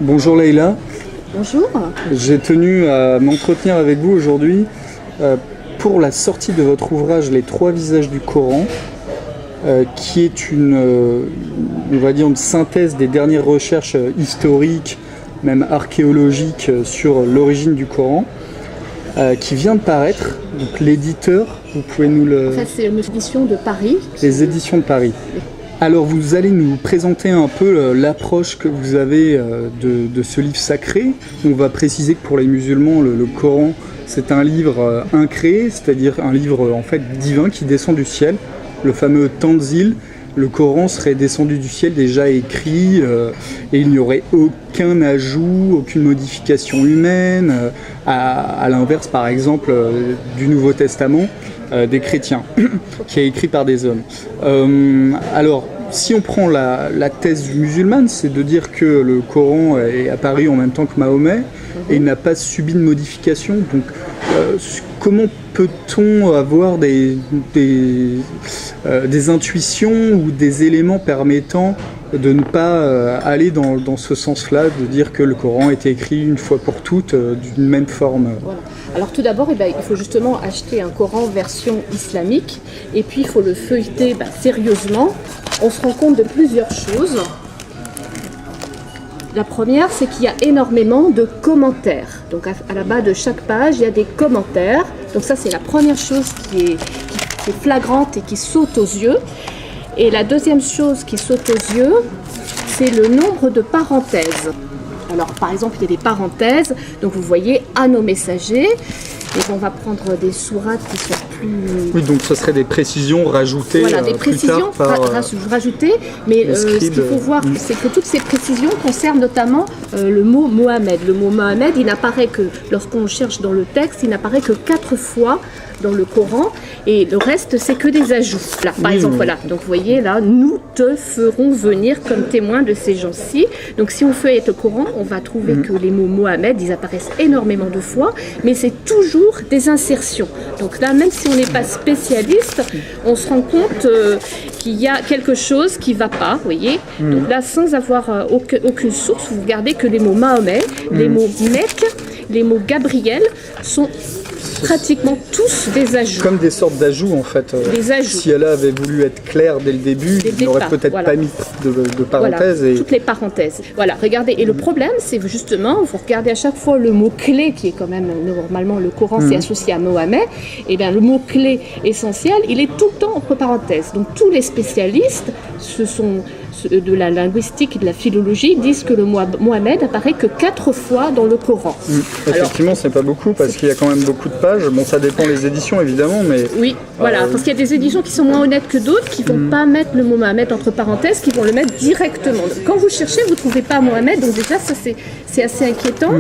Bonjour Leïla, Bonjour. j'ai tenu à m'entretenir avec vous aujourd'hui pour la sortie de votre ouvrage Les trois visages du Coran, qui est on va dire une synthèse des dernières recherches historiques, même archéologiques, sur l'origine du Coran, qui vient de paraître. Donc l'éditeur, vous pouvez nous le... En fait, c'est une édition de Paris. Les éditions de Paris. Alors vous allez nous présenter un peu l'approche que vous avez de ce livre sacré. On va préciser que pour les musulmans, le Coran, c'est un livre incréé, c'est-à-dire un livre en fait divin qui descend du ciel, le fameux Tanzil. Le Coran serait descendu du ciel déjà écrit et il n'y aurait aucun ajout, aucune modification humaine, à l'inverse par exemple du Nouveau Testament des chrétiens, qui est écrit par des hommes. Alors, si on prend la thèse musulmane, c'est de dire que le Coran est apparu en même temps que Mahomet et il n'a pas subi de modification. Donc, comment peut-on avoir des intuitions ou des éléments permettant de ne pas aller dans ce sens-là, de dire que le Coran a été écrit une fois pour toutes d'une même forme? Voilà. Alors tout d'abord, il faut justement acheter un Coran version islamique et puis il faut le feuilleter sérieusement. On se rend compte de plusieurs choses. La première, c'est qu'il y a énormément de commentaires. Donc à la bas de chaque page, il y a des commentaires. Donc ça, c'est la première chose qui est flagrante et qui saute aux yeux. Et la deuxième chose qui saute aux yeux, c'est le nombre de parenthèses. Alors par exemple, il y a des parenthèses, donc vous voyez « à nos messagers ». Et on va prendre des sourates qui sont plus... Oui, donc ce serait des précisions rajoutées. Voilà, des précisions rajoutées, mais ce qu'il faut voir, c'est que toutes ces précisions concernent notamment le mot Mohamed. Le mot Mohamed, il n'apparaît que, lorsqu'on cherche dans le texte, il n'apparaît que 4 fois dans le Coran, et le reste, c'est que des ajouts. Là, par exemple, voilà, donc vous voyez là, nous te ferons venir comme témoin de ces gens-ci. Donc si on feuillette le Coran, on va trouver que les mots Mohamed, ils apparaissent énormément de fois, mais c'est toujours des insertions. Donc là, même si on n'est pas spécialiste, on se rend compte qu'il y a quelque chose qui ne va pas, vous voyez. Donc là, sans avoir aucune source, vous regardez que les mots Mahomet, les mots Mecque, les mots Gabriel sont pratiquement tous des ajouts. Comme des sortes d'ajouts en fait. Des ajouts. Si Allah avait voulu être clair dès le début, il n'aurait peut-être pas mis de parenthèses. Voilà, toutes les parenthèses. Voilà, regardez. Et le problème, c'est justement, vous regardez à chaque fois le mot-clé, qui est quand même, normalement, le Coran, c'est associé à Mohamed. Et bien, le mot-clé essentiel, il est tout le temps entre parenthèses. Donc, tous les spécialistes, de la linguistique et de la philologie, disent que le mot Mohamed apparaît que 4 fois dans le Coran. Effectivement, c'est pas beaucoup, parce qu'il y a quand même beaucoup de pages. Bon, ça dépend des éditions, évidemment, mais... Oui, voilà, parce qu'il y a des éditions qui sont moins honnêtes que d'autres, qui ne vont pas mettre le mot Mohamed entre parenthèses, qui vont le mettre directement. Donc, quand vous cherchez, vous ne trouvez pas Mohamed, donc déjà, ça, c'est assez inquiétant.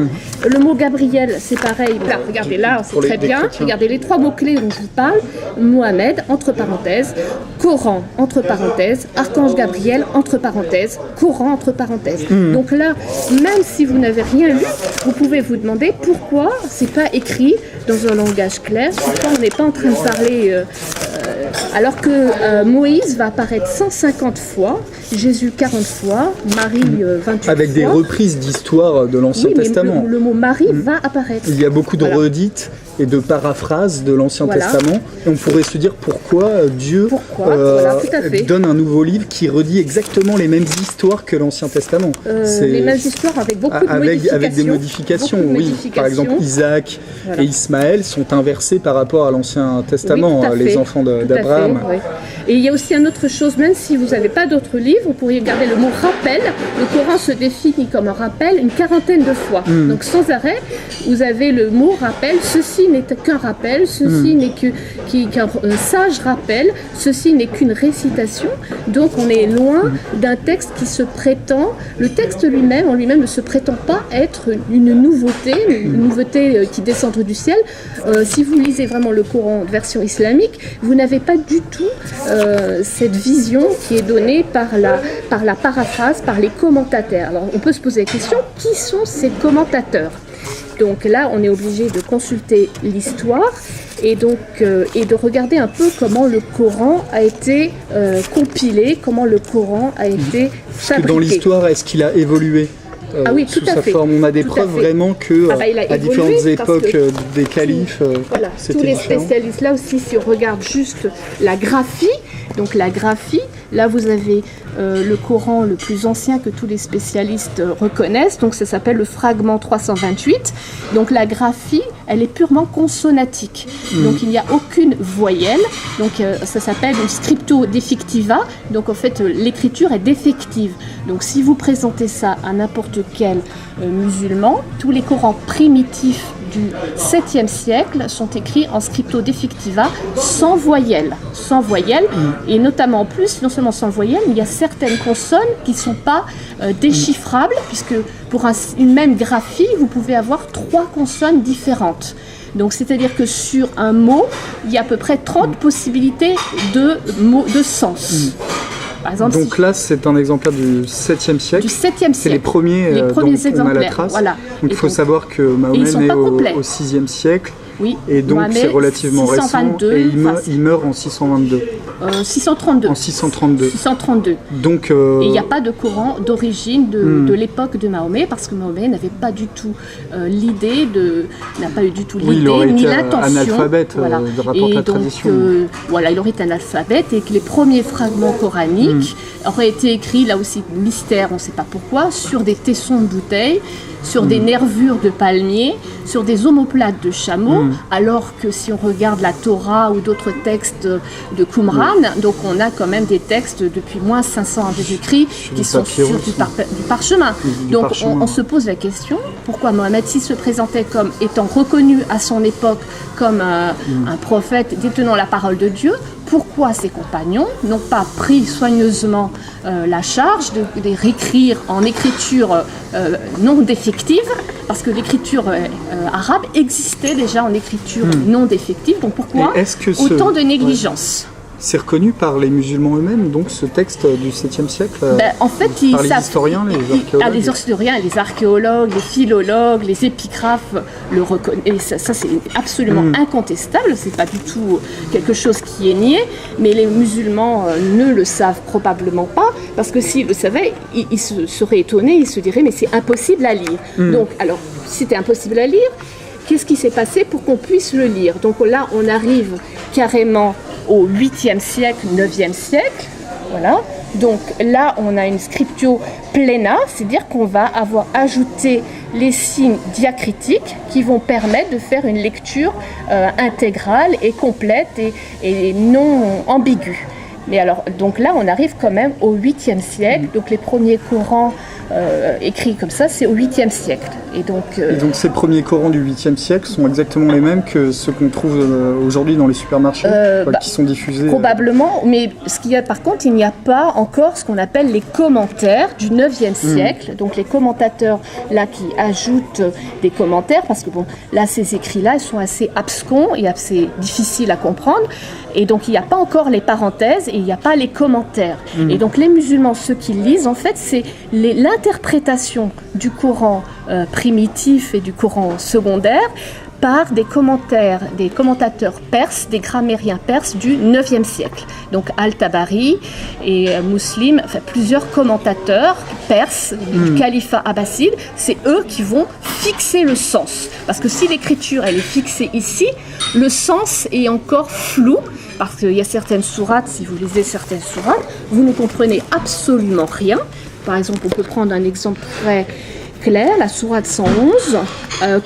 Le mot Gabriel, c'est pareil. Là, regardez, là, c'est très bien. Regardez les 3 mots-clés dont je vous parle. Mohamed, entre parenthèses. Coran, entre parenthèses. Archange Gabriel, entre parenthèses. Coran, entre parenthèses. Donc là, même si vous n'avez rien lu, vous pouvez vous demander pourquoi c'est pas écrit dans un langage clair, pourquoi on n'est pas en train de parler... alors que Moïse va apparaître 150 fois, Jésus 40 fois, Marie 28 fois. Avec des reprises d'histoires de l'Ancien Testament. Le mot Marie va apparaître. Il y a beaucoup de redites et de paraphrases de l'Ancien Testament. Et on pourrait se dire pourquoi Dieu donne un nouveau livre qui redit exactement les mêmes histoires que l'Ancien Testament. Les mêmes histoires avec beaucoup de modifications. Avec des modifications, oui. Par exemple, Isaac et Ismaël sont inversés par rapport à l'Ancien Testament, les enfants d'Abraham. Et il y a aussi une autre chose, même si vous n'avez pas d'autres livres, vous pourriez garder le mot rappel. Le Coran se définit comme un rappel une 40aine de fois. Donc sans arrêt, vous avez le mot rappel. Ceci n'est qu'un rappel, ceci n'est qu'un sage rappel, ceci n'est qu'une récitation. Donc on est loin d'un texte qui se prétend, le texte lui-même, en lui-même ne se prétend pas être une nouveauté qui descend du ciel. Si vous lisez vraiment le Coran version islamique, vous n'avez pas du tout cette vision qui est donnée par la paraphrase, par les commentateurs. Alors on peut se poser la question, qui sont ces commentateurs ? Donc là, on est obligé de consulter l'histoire et de regarder un peu comment le Coran a été compilé, comment le Coran a été fabriqué. Dans l'histoire, est-ce qu'il a évolué ? Ah oui, sous tout à sa fait. forme. On a des Tout à preuves fait. vraiment que Il a à différentes évolué parce époques que des califes, voilà, c'était tous les différent. spécialistes, là aussi, si on regarde juste la graphie, donc la graphie, là vous avez le Coran le plus ancien que tous les spécialistes reconnaissent, donc ça s'appelle le fragment 328. Donc la graphie, elle est purement consonnatique, donc il n'y a aucune voyelle, donc ça s'appelle une scripto defectiva, donc en fait l'écriture est défective. Donc si vous présentez ça à n'importe quel musulman, tous les Corans primitifs du 7e siècle sont écrits en scripto defectiva sans voyelle, et notamment en plus, non seulement sans voyelle, mais il y a certaines consonnes qui ne sont pas déchiffrables, puisque pour une même graphie, vous pouvez avoir 3 consonnes différentes. Donc c'est-à-dire que sur un mot, il y a à peu près 30 possibilités de sens. Par exemple, donc là, c'est un exemplaire du 7e siècle. Du 7e siècle. C'est les premiers dont on a la trace. Voilà. Donc il faut savoir que Mahomet est né au 6e siècle. Oui, et donc Mohamed, c'est relativement 622, récent. Et il meurt en 622. 632. En 632. 632. Donc, et il n'y a pas de Coran d'origine de l'époque de Mahomet, parce que Mahomet n'avait pas du tout l'idée n'a pas eu du tout l'idée ni l'intention. Analphabète, voilà. de rapport à la tradition. Voilà, il aurait été analphabète, et que les premiers fragments coraniques auraient été écrits, là aussi mystère, on ne sait pas pourquoi, sur des tessons de bouteilles, sur des nervures de palmiers, sur des omoplates de chameaux, alors que si on regarde la Torah ou d'autres textes de Qumran, donc on a quand même des textes depuis moins 500 ans de Jésus-Christ qui sont sur du parchemin. Donc on se pose la question, pourquoi Mohammed, s'il se présentait comme étant reconnu à son époque comme un prophète détenant la parole de Dieu, pourquoi ses compagnons n'ont pas pris soigneusement la charge de réécrire en écriture non défective, parce que l'écriture arabe existait déjà en écriture non défective, donc pourquoi autant de négligence? C'est reconnu par les musulmans eux-mêmes, donc ce texte du 7e siècle en fait, par les historiens, les archéologues. Les historiens, les archéologues, les philologues, les épigraphes le reconnaissent. Et ça c'est absolument incontestable, c'est pas du tout quelque chose qui est nié, mais les musulmans ne le savent probablement pas, parce que s'ils le savaient, ils se seraient étonnés, ils se diraient mais c'est impossible à lire. Donc alors, si c'était impossible à lire, qu'est-ce qui s'est passé pour qu'on puisse le lire? Donc là, on arrive carrément au 8e siècle, 9e siècle, voilà. Donc là, on a une scriptio plena, c'est-à-dire qu'on va avoir ajouté les signes diacritiques qui vont permettre de faire une lecture intégrale et complète et non ambiguë. Mais alors, donc là, on arrive quand même au 8e siècle, donc les premiers Corans écrits comme ça, c'est au 8e siècle. Et donc ces premiers Corans du 8e siècle sont exactement les mêmes que ceux qu'on trouve aujourd'hui dans les supermarchés, qui sont diffusés. Probablement, mais ce qu'il y a par contre, il n'y a pas encore ce qu'on appelle les commentaires du 9e siècle. Donc les commentateurs là qui ajoutent des commentaires, parce que bon, là ces écrits-là, ils sont assez abscons et assez difficiles à comprendre. Et donc il n'y a pas encore les parenthèses et il n'y a pas les commentaires. Et donc les musulmans, ceux qui lisent, en fait, c'est l'interprétation du Coran primitif et du Coran secondaire par des commentateurs perses, des grammairiens perses du 9e siècle. Donc Al-Tabari et Muslim, enfin plusieurs commentateurs perses du califat abbasside, c'est eux qui vont fixer le sens. Parce que si l'écriture elle est fixée ici, le sens est encore flou. Parce qu'il y a certaines sourates, si vous lisez certaines sourates, vous ne comprenez absolument rien. Par exemple, on peut prendre un exemple très clair, la sourate 111,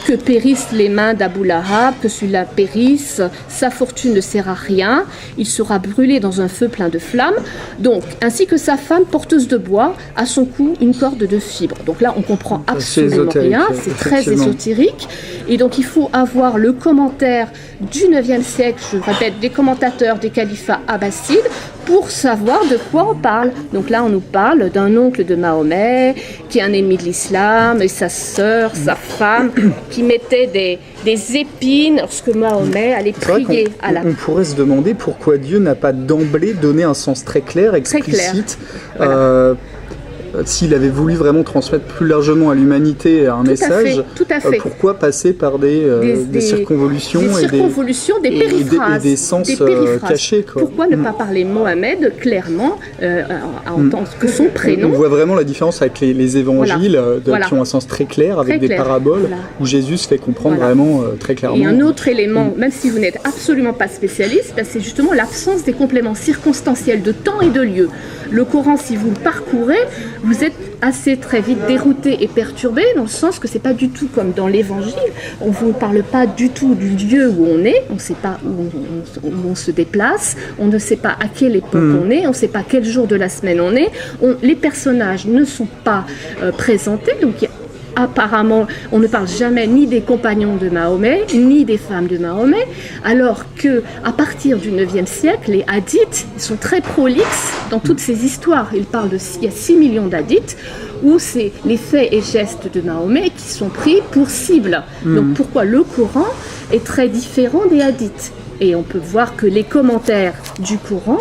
que périssent les mains d'Abou Lahab, que celui-là périsse, sa fortune ne sert à rien, il sera brûlé dans un feu plein de flammes, donc, ainsi que sa femme porteuse de bois, à son cou une corde de fibres. Donc là, on comprend absolument rien, c'est très ésotérique, et donc il faut avoir le commentaire du 9e siècle, je répète, des commentateurs des califats abbassides, pour savoir de quoi on parle. Donc là, on nous parle d'un oncle de Mahomet, qui est un ennemi de l'islam, et sa sœur, sa femme, qui mettait des épines lorsque Mahomet allait prier à la... On pourrait se demander pourquoi Dieu n'a pas d'emblée donné un sens très clair, explicite. Voilà. s'il avait voulu vraiment transmettre plus largement à l'humanité un message, tout à fait. Pourquoi passer par des circonvolutions, des périphrases, et des sens cachés, quoi. Pourquoi ne pas parler Mohamed clairement en tant que son prénom? On voit vraiment la différence avec les évangiles qui ont un sens très clair, avec des paraboles, où Jésus se fait comprendre vraiment très clairement. Et un autre élément, même si vous n'êtes absolument pas spécialiste, c'est justement l'absence des compléments circonstanciels de temps et de lieu. Le Coran, si vous le parcourez, vous êtes assez très vite dérouté et perturbé, dans le sens que c'est pas du tout comme dans l'évangile. On ne vous parle pas du tout du lieu où on est, on ne sait pas où on se déplace, on ne sait pas à quelle époque on est, on ne sait pas quel jour de la semaine on est. Les personnages ne sont pas présentés, donc apparemment, on ne parle jamais ni des compagnons de Mahomet, ni des femmes de Mahomet, alors qu'à partir du 9e siècle, les hadiths sont très prolixes dans toutes ces histoires. Il y a 6 millions d'hadiths, où c'est les faits et gestes de Mahomet qui sont pris pour cible. Donc pourquoi le Coran est très différent des hadiths? Et on peut voir que les commentaires du Coran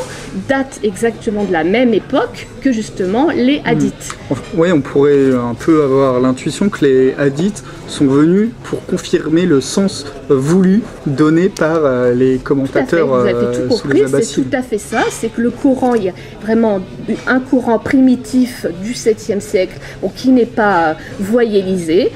datent exactement de la même époque que justement les hadiths. Oui, on pourrait un peu avoir l'intuition que les hadiths sont venus pour confirmer le sens voulu donné par les commentateurs vous avez tout compris, c'est tout à fait ça. C'est que le Coran, il y a vraiment un courant primitif du 7e siècle qui n'est pas voyellisé,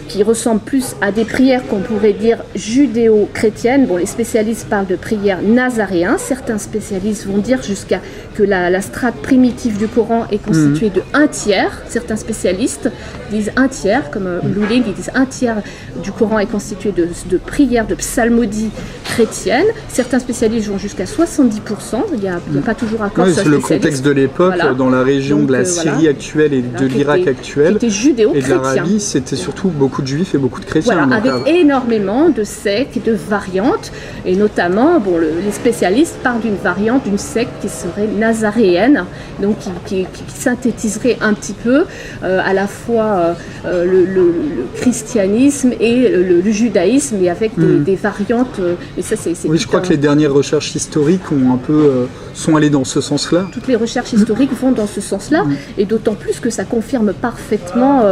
qui ressemble plus à des prières qu'on pourrait dire judéo-chrétiennes. Bon, les spécialistes parlent de prières nazaréens. Certains spécialistes vont dire jusqu'à que la strate primitive du Coran est constituée de 1/3. Certains spécialistes disent 1/3, comme Luling, ils disent 1/3 du Coran est constitué de prières, de psalmodies chrétiennes. Certains spécialistes vont jusqu'à 70%. Il n'y a pas toujours accord sur c'est le contexte de l'époque, dans la région de la Syrie actuelle et de l'Irak actuel. Qui était judéo-chrétien. Et de l'Arabie, c'était surtout beaucoup de juifs et beaucoup de chrétiens. Avec énormément de sectes, de variantes, et notamment, les spécialistes parlent d'une variante, d'une secte qui serait nazaréenne, donc qui synthétiserait un petit peu à la fois le christianisme et le judaïsme, et avec des variantes. Et ça, oui, je crois que les dernières recherches historiques ont un peu sont allées dans ce sens-là. Toutes les recherches historiques vont dans ce sens-là, et d'autant plus que ça confirme parfaitement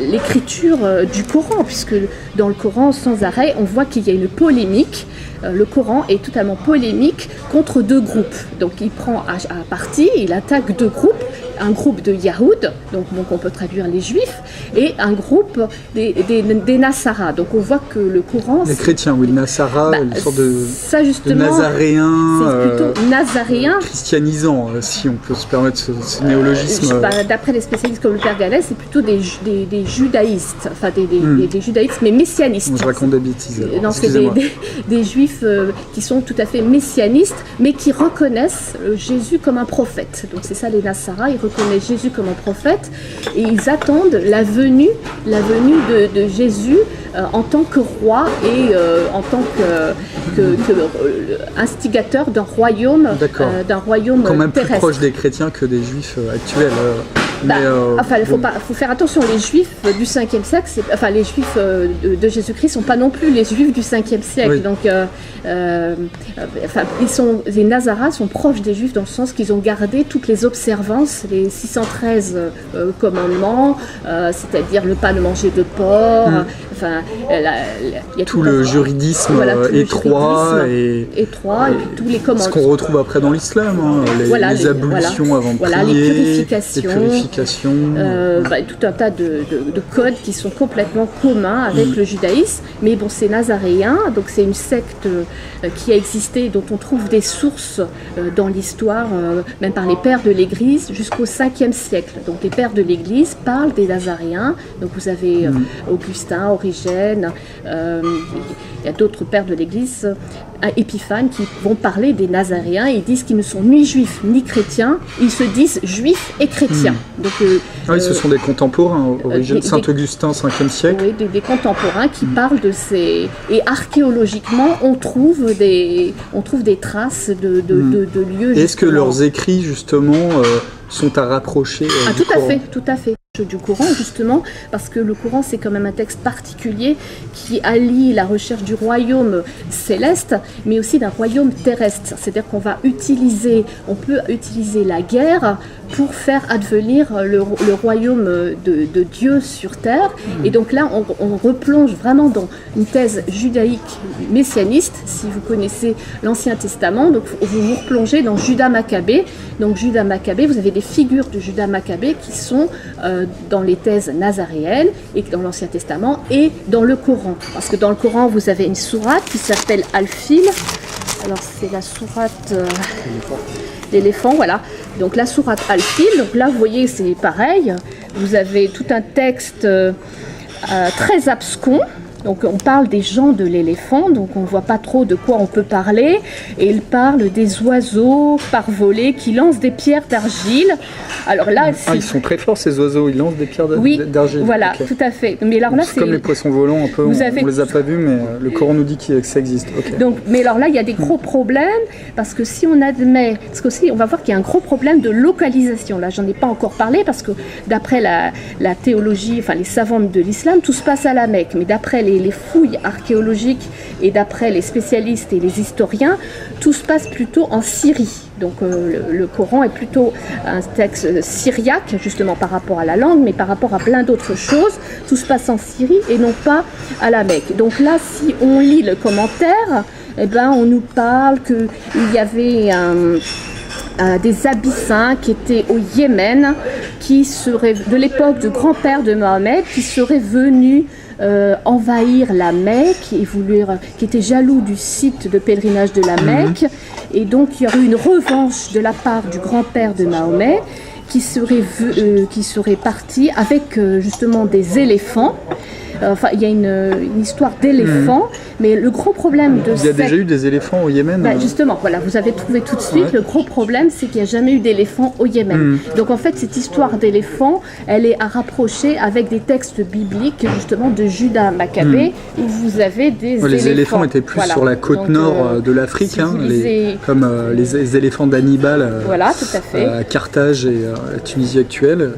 l'écriture du Coran, puisque dans le Coran, sans arrêt, on voit qu'il y a une polémique. Le Coran est totalement polémique contre deux groupes. Donc il prend à partie, il attaque deux groupes. Un groupe de Yahoud, donc on peut traduire les Juifs, et un groupe des Nasara. Donc on voit que le Coran... Les chrétiens, oui, Nasara, une sorte de nazaréen... C'est plutôt nazaréen. Christianisant, si on peut se permettre ce néologisme. D'après les spécialistes comme le Père Gallet, c'est plutôt des judaïstes, enfin des judaïstes, mais messianistes. Je raconte des bêtises. Non, c'est des Juifs qui sont tout à fait messianistes, mais qui reconnaissent Jésus comme un prophète. Donc c'est ça les Nasara, ils reconnaissent Jésus comme un prophète, et ils attendent la venue de Jésus en tant que roi et en tant que instigateur d'un royaume quand même terrestre. Plus proche des chrétiens que des juifs actuels. Il faut faire attention, les juifs du 5e siècle, les juifs de Jésus-Christ ne sont pas non plus les juifs du 5e siècle. Oui. Donc, les Nazaras sont proches des juifs dans le sens qu'ils ont gardé toutes les observances, les 613 commandements, c'est-à-dire ne pas manger de porc. Il y a tout le juridisme étroit et puis tous les commandements. Ce qu'on retrouve après dans l'islam, les ablutions avant de prier, les purifications. Tout un tas de codes qui sont complètement communs avec le judaïsme. Mais c'est nazaréen, donc c'est une secte qui a existé, dont on trouve des sources dans l'histoire, même par les pères de l'Église, jusqu'au 5e siècle. Donc les pères de l'Église parlent des nazaréens. Donc vous avez Augustin, Origène, il y a d'autres pères de l'Église, Épiphane, qui vont parler des nazaréens. Ils disent qu'ils ne sont ni juifs ni chrétiens, ils se disent juifs et chrétiens. Donc, ce sont des contemporains, Saint-Augustin, 5e siècle. Oui, des contemporains qui parlent de ces... Et archéologiquement, on trouve des traces de lieux. Est-ce que leurs écrits, justement, sont à rapprocher tout à fait. du Coran, justement, parce que le Coran, c'est quand même un texte particulier qui allie la recherche du royaume céleste, mais aussi d'un royaume terrestre. C'est-à-dire qu'on on peut utiliser la guerre pour faire advenir le royaume de Dieu sur terre. Et donc là, on replonge vraiment dans une thèse judaïque messianiste. Si vous connaissez l'Ancien Testament, donc vous vous replongez dans Judas Maccabée. Donc Judas Maccabée, vous avez des figures de Judas Maccabée qui sont dans les thèses nazaréennes et dans l'Ancien Testament et dans le Coran. Parce que dans le Coran, vous avez une sourate qui s'appelle Al-Fil. Alors c'est la sourate l'éléphant, voilà. Donc la sourate Al-Fil, donc là vous voyez c'est pareil. Vous avez tout un texte très abscon. Donc on parle des gens de l'éléphant, donc on ne voit pas trop de quoi on peut parler. Et il parle des oiseaux parvolés qui lancent des pierres d'argile. Alors là, ils sont très forts ces oiseaux, ils lancent des pierres d'argile. Oui, voilà, okay. Tout à fait. Mais alors là, c'est comme les poissons volants un peu, on les a pas vus, mais le Coran nous dit que ça existe. Okay. Donc, mais alors là, il y a des gros problèmes, parce que si on admet, parce qu'aussi on va voir qu'il y a un gros problème de localisation. Là, j'en ai pas encore parlé, parce que d'après la théologie, enfin les savants de l'islam, tout se passe à la Mecque. Mais d'après les fouilles archéologiques et d'après les spécialistes et les historiens, tout se passe plutôt en Syrie. Donc le Coran est plutôt un texte syriaque, justement par rapport à la langue, mais par rapport à plein d'autres choses. Tout se passe en Syrie et non pas à la Mecque. Donc là, si on lit le commentaire, eh ben, on nous parle qu'il y avait des Abyssins qui étaient au Yémen, qui seraient de l'époque du grand-père de Mohammed, qui seraient venus envahir la Mecque et qui étaient jaloux du site de pèlerinage de la Mecque. Et donc il y aurait une revanche de la part du grand-père de Mahomet qui serait parti avec justement des éléphants. Enfin, il y a une histoire d'éléphants, mais le gros problème de Il y a déjà eu des éléphants au Yémen. Justement, voilà, vous avez trouvé tout de suite. Ouais. Le gros problème, c'est qu'il n'y a jamais eu d'éléphants au Yémen. Donc en fait, cette histoire d'éléphants, elle est à rapprocher avec des textes bibliques, justement, de Judas Maccabée, où vous avez des éléphants. Les éléphants étaient plus sur la côte nord de l'Afrique, comme les éléphants d'Hannibal tout à fait. À Carthage et la Tunisie actuelle.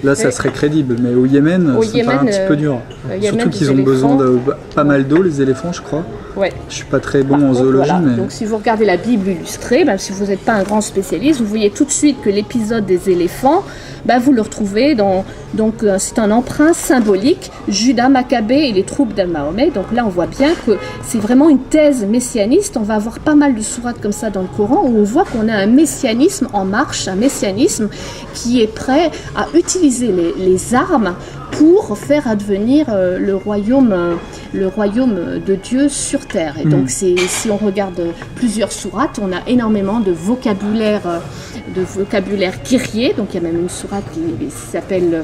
Là, ça serait crédible, mais au Yémen, ça paraît un petit peu dur. Surtout qu'ils ont besoin de pas mal d'eau, les éléphants, je crois. Ouais. Je suis pas très bon en zoologie, mais... Donc, si vous regardez la Bible illustrée, même si vous n'êtes pas un grand spécialiste, vous voyez tout de suite que l'épisode des éléphants, vous le retrouvez donc c'est un emprunt symbolique, Judas Maccabée et les troupes de Mahomet. Donc là, on voit bien que c'est vraiment une thèse messianiste. On va avoir pas mal de sourates comme ça dans le Coran où on voit qu'on a un messianisme en marche, un messianisme qui est prêt à utiliser les armes pour faire advenir le royaume de Dieu sur terre. Et donc, si on regarde plusieurs sourates, on a énormément de vocabulaire guerrier. Donc, il y a même une sourate qui s'appelle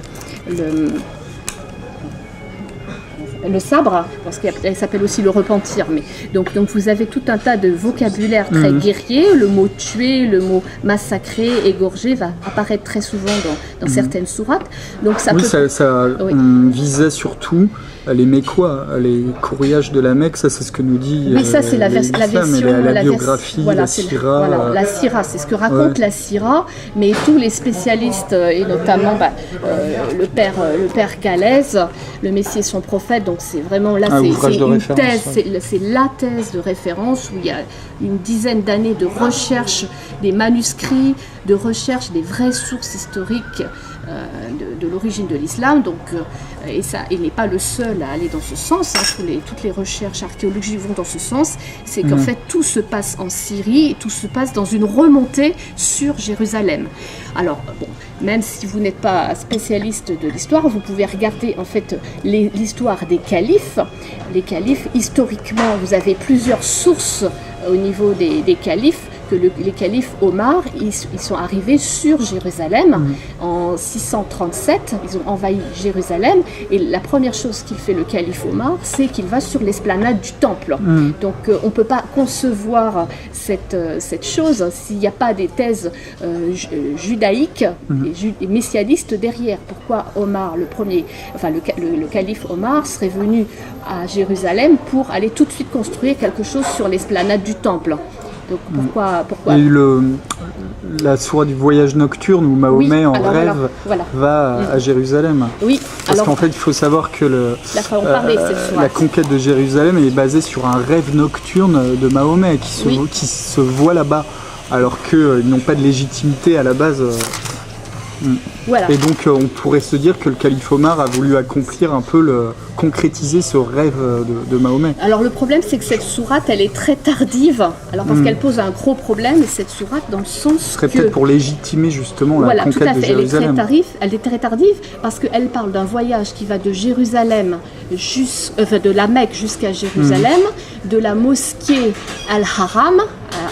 le sabre, parce qu'elle s'appelle aussi le repentir. Mais donc vous avez tout un tas de vocabulaire très guerrier. Le mot tuer, le mot massacrer, égorger va apparaître très souvent dans certaines sourates. Donc ça on visait surtout les Mécois, les courriages de la Mecque, ça c'est ce que nous dit oui, ça c'est la version, la biographie, la sira. La sira, c'est ce que raconte la sira, mais tous les spécialistes, et notamment le père Galèze, le Messie et son prophète, donc c'est vraiment là, c'est une thèse, c'est la thèse de référence où il y a une dizaine d'années de recherche des manuscrits, de recherche des vraies sources historiques de l'origine de l'islam. Donc, il n'est pas le seul à aller dans ce sens. Toutes les recherches archéologiques vont dans ce sens. C'est qu'en fait, tout se passe en Syrie et tout se passe dans une remontée sur Jérusalem. Alors, même si vous n'êtes pas spécialiste de l'histoire, vous pouvez regarder en fait l'histoire des califes. Les califes, historiquement, vous avez plusieurs sources au niveau des califes. Que les califes Omar, ils sont arrivés sur Jérusalem en 637, ils ont envahi Jérusalem et la première chose qu'il fait le calife Omar, c'est qu'il va sur l'esplanade du temple. Donc on ne peut pas concevoir cette chose s'il n'y a pas des thèses judaïques et messianistes derrière. Pourquoi Omar, le calife Omar serait venu à Jérusalem pour aller tout de suite construire quelque chose sur l'esplanade du temple? Donc pourquoi Il y a eu la sourate du voyage nocturne où Mahomet en rêve va à Jérusalem. Oui. Parce qu'en fait, il faut savoir que la conquête de Jérusalem est basée sur un rêve nocturne de Mahomet qui se voit là-bas, alors qu'ils n'ont pas de légitimité à la base. Voilà. Et donc on pourrait se dire que le calife Omar a voulu accomplir un peu concrétiser ce rêve de Mahomet. Alors le problème c'est que cette sourate elle est très tardive, alors parce qu'elle pose un gros problème, cette sourate dans le sens ce serait peut-être pour légitimer justement la conquête tout à fait. De Jérusalem. Elle est très tardive parce qu'elle parle d'un voyage qui va de Jérusalem de la Mecque jusqu'à Jérusalem, de la mosquée Al-Haram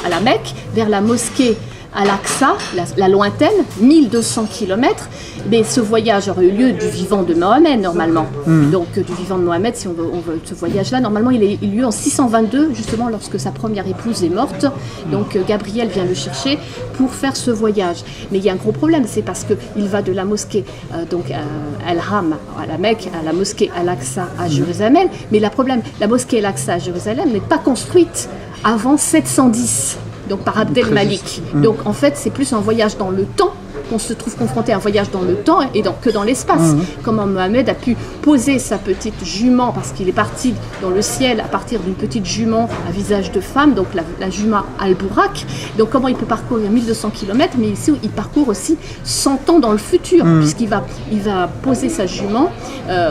à la Mecque vers la mosquée Al-Aqsa, la lointaine, 1200 km, mais ce voyage aurait eu lieu du vivant de Mohammed normalement. Donc du vivant de Mohammed, si on veut ce voyage-là, normalement il a eu lieu en 622, justement lorsque sa première épouse est morte. Donc Gabriel vient le chercher pour faire ce voyage. Mais il y a un gros problème, c'est parce qu'il va de la mosquée Al-Haram à la Mecque, à la mosquée Al-Aqsa à Jérusalem. Mais le problème, la mosquée Al-Aqsa à Jérusalem n'est pas construite avant 710. Donc par Abd el-Malik. Donc en fait, c'est plus un voyage dans le temps. On se trouve confronté à un voyage dans le temps que dans l'espace. Comment Mohammed a pu poser sa petite jument, parce qu'il est parti dans le ciel à partir d'une petite jument à visage de femme, donc la jument Al-Burak. Donc comment il peut parcourir 1200 km, mais ici il parcourt aussi 100 ans dans le futur, puisqu'il va poser sa jument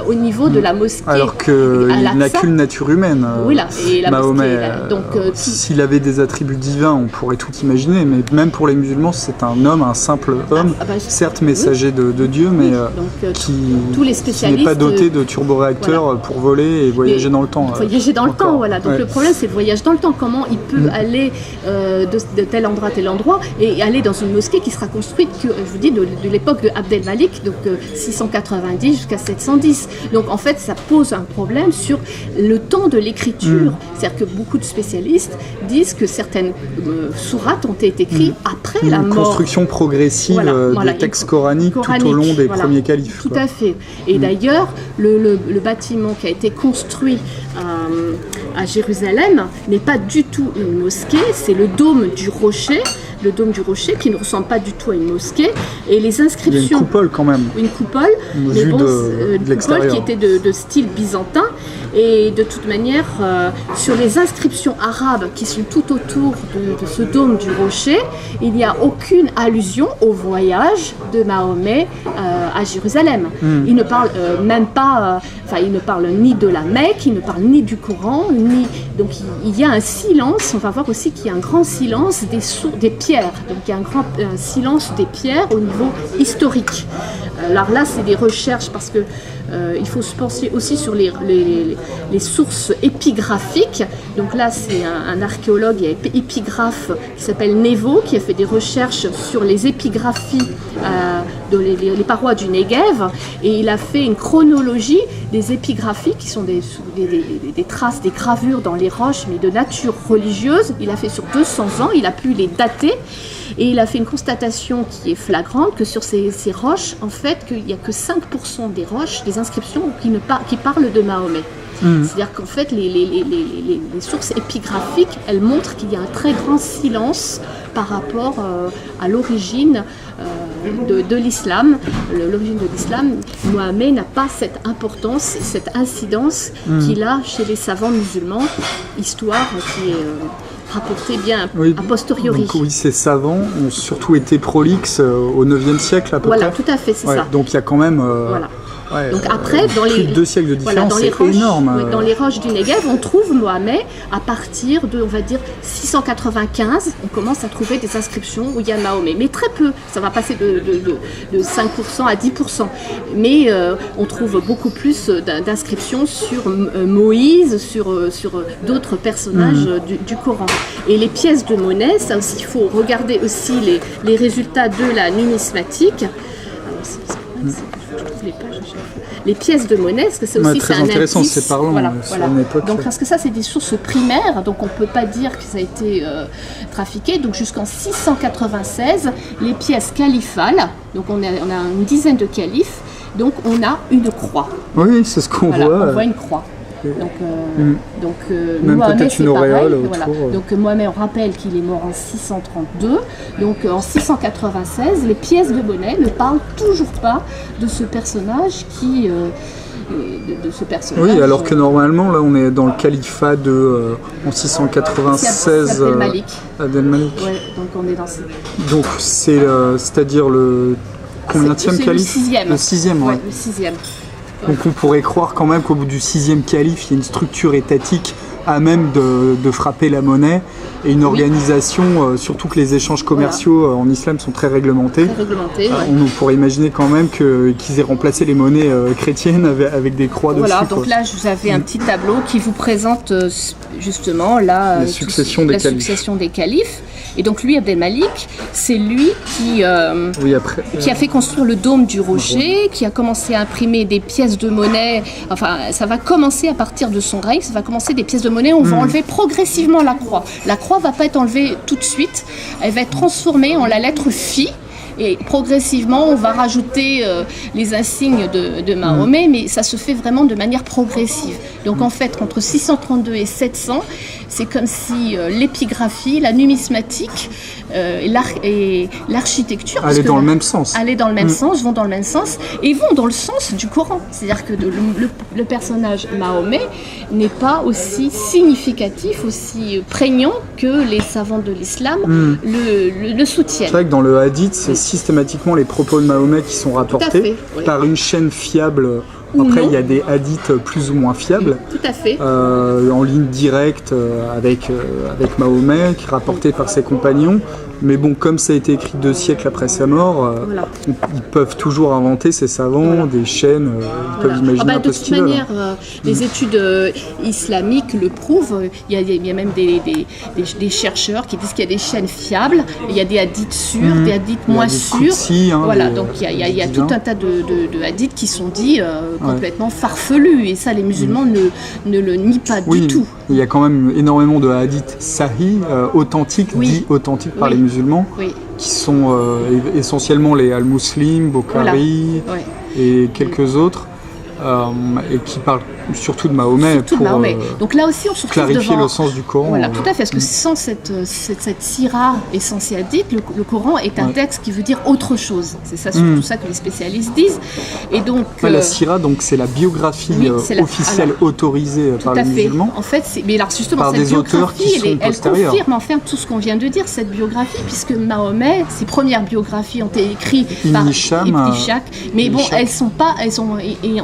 au niveau de la mosquée. Alors qu'il n'a qu'une nature humaine, et la Mahomet. Donc, s'il avait des attributs divins, on pourrait tout imaginer, mais même pour les musulmans, c'est un homme, un simple homme. Certes messager de Dieu, mais qui n'est pas doté de turboréacteurs pour voler et voyager dans le temps. Voyager dans le temps, voilà. Donc le problème, c'est le voyage dans le temps. Comment il peut aller de tel endroit à tel endroit et aller dans une mosquée qui sera construite, je vous dis, de l'époque de Abd el-Malik, donc 690 jusqu'à 710. Donc en fait, ça pose un problème sur le temps de l'écriture. C'est-à-dire que beaucoup de spécialistes disent que certaines sourates ont été écrites après la mort. Une construction progressive des textes coraniques tout au long des premiers califes. Tout à fait. Et d'ailleurs, le bâtiment qui a été construit à Jérusalem n'est pas du tout une mosquée, c'est le dôme du rocher. Le dôme du rocher qui ne ressemble pas du tout à une mosquée, et les inscriptions. Il y a une coupole quand même. Une coupole, mais de coupole qui était de style byzantin, et de toute manière sur les inscriptions arabes qui sont tout autour de ce dôme du rocher, il n'y a aucune allusion au voyage de Mahomet à Jérusalem. Il ne parle même pas, il ne parle ni de la Mecque, il ne parle ni du Coran, donc il y a un silence. On va voir aussi qu'il y a un grand silence des pierres. Donc il y a un grand silence des pierres au niveau historique. Alors là, c'est des recherches parce que il faut se penser aussi sur les sources épigraphiques. Donc là, c'est un archéologue et épigraphe qui s'appelle Nevo, qui a fait des recherches sur les épigraphies les parois du Negev, et il a fait une chronologie des épigraphies qui sont des traces, des gravures dans les roches, mais de nature religieuse. Il a fait sur 200 ans, il a pu les dater, et il a fait une constatation qui est flagrante, que sur ces roches, en fait, qu'il n'y a que 5% des roches, des inscriptions qui parlent de Mahomet. C'est-à-dire qu'en fait, les sources épigraphiques, elles montrent qu'il y a un très grand silence par rapport à l'origine de l'islam. L'origine de l'islam, Mohammed n'a pas cette importance, cette incidence qu'il a chez les savants musulmans, histoire qui est rapportée bien a posteriori. Donc, oui, ces savants ont surtout été prolixes au 9e siècle à peu près. Voilà, tout à fait, c'est ça. Donc il y a quand même... Donc après, dans plus de 2 siècles de différence, c'est énorme. Dans les roches du Negev, on trouve Mohammed à partir de, on va dire, 695. On commence à trouver des inscriptions où il y a Mahomet, mais très peu. Ça va passer de 5% à 10%. Mais on trouve beaucoup plus d'inscriptions sur Moïse, sur d'autres personnages du Coran. Et les pièces de monnaie, ça aussi, il faut regarder aussi les résultats de la numismatique. Les pièces de monnaie, parce que c'est aussi très un intéressant, indice. C'est parlant sur une époque. Donc parce que ça, c'est des sources primaires, donc on ne peut pas dire que ça a été trafiqué. Donc jusqu'en 696, les pièces califales, donc on a une dizaine de califes, donc on a une croix. Oui, c'est ce qu'on voit. On voit une croix. Même Mohamed, peut-être une c'est pareil, auréole voilà. autour. Donc Mohamed, on rappelle qu'il est mort en 632. Donc en 696, les pièces de monnaie ne parlent toujours pas de ce personnage de ce personnage. Oui, alors que normalement, là, on est dans le califat en 696. Abdelmalik. Abdelmalik. Ouais, donc on est dans Donc c'est-à-dire le combienième calife? Le sixième. Le sixième, ouais. Ouais, le sixième. Donc on pourrait croire quand même qu'au bout du sixième calife, il y a une structure étatique à même de frapper la monnaie et une organisation, surtout que les échanges commerciaux en islam sont très réglementés. Très réglementé, ouais. On pourrait imaginer quand même qu'ils aient remplacé les monnaies chrétiennes avec des croix dessus. Voilà, donc là vous avez un petit tableau qui vous présente justement la succession des califes. Et donc lui, Abdelmalik, c'est lui qui a fait construire le dôme du rocher, qui a commencé à imprimer des pièces de monnaie. Enfin, ça va commencer à partir de son règne, ça va commencer des pièces de monnaie, on va enlever progressivement la croix. La croix ne va pas être enlevée tout de suite, elle va être transformée en la lettre Phi. Et progressivement, on va rajouter les insignes de Mahomet, mais ça se fait vraiment de manière progressive. Donc en fait, entre 632 et 700, c'est comme si l'épigraphie, la numismatique et l'architecture allaient dans le même sens. Allaient dans le même sens, vont dans le même sens, et vont dans le sens du Coran. C'est-à-dire que le personnage Mahomet n'est pas aussi significatif, aussi prégnant que les savants de l'islam le soutiennent. C'est vrai que dans le hadith, c'est systématiquement les propos de Mahomet qui sont rapportés par une chaîne fiable. Après, il y a des hadiths plus ou moins fiables. Tout à fait. En ligne directe avec Mahomet, qui est rapporté par ses compagnons. Mais bon, comme ça a été écrit 2 siècles après sa mort, ils peuvent toujours inventer, ces savants, des chaînes, ils peuvent imaginer un peu ce qu'ils veulent. De toute manière, les études islamiques le prouvent. Il y a même des chercheurs qui disent qu'il y a des chaînes fiables, il y a des hadiths sûrs, des hadiths moins sûrs. Donc il y a tout un tas de hadiths qui sont dits complètement farfelus, et ça les musulmans ne le nient pas du tout. Il y a quand même énormément de hadiths sahih, authentiques, dits authentiques par les musulmans, qui sont essentiellement les Al-Muslim, Bukhari et quelques autres, et qui parlent surtout de Mahomet Donc là aussi, on se retrouve clarifier le sens du Coran. Voilà, tout à fait, parce que sans cette sira essentielle dite, le Coran est un texte qui veut dire autre chose. C'est ça, surtout ça que les spécialistes disent. Et donc, la sira, donc, c'est la biographie officielle autorisée par les musulmans. En fait, mais alors justement, par cette des auteurs qui sont postérieurs. Elle confirme enfin tout ce qu'on vient de dire, cette biographie, puisque Mahomet, ses premières biographies ont été écrites par Ibn Ishaq, mais bon,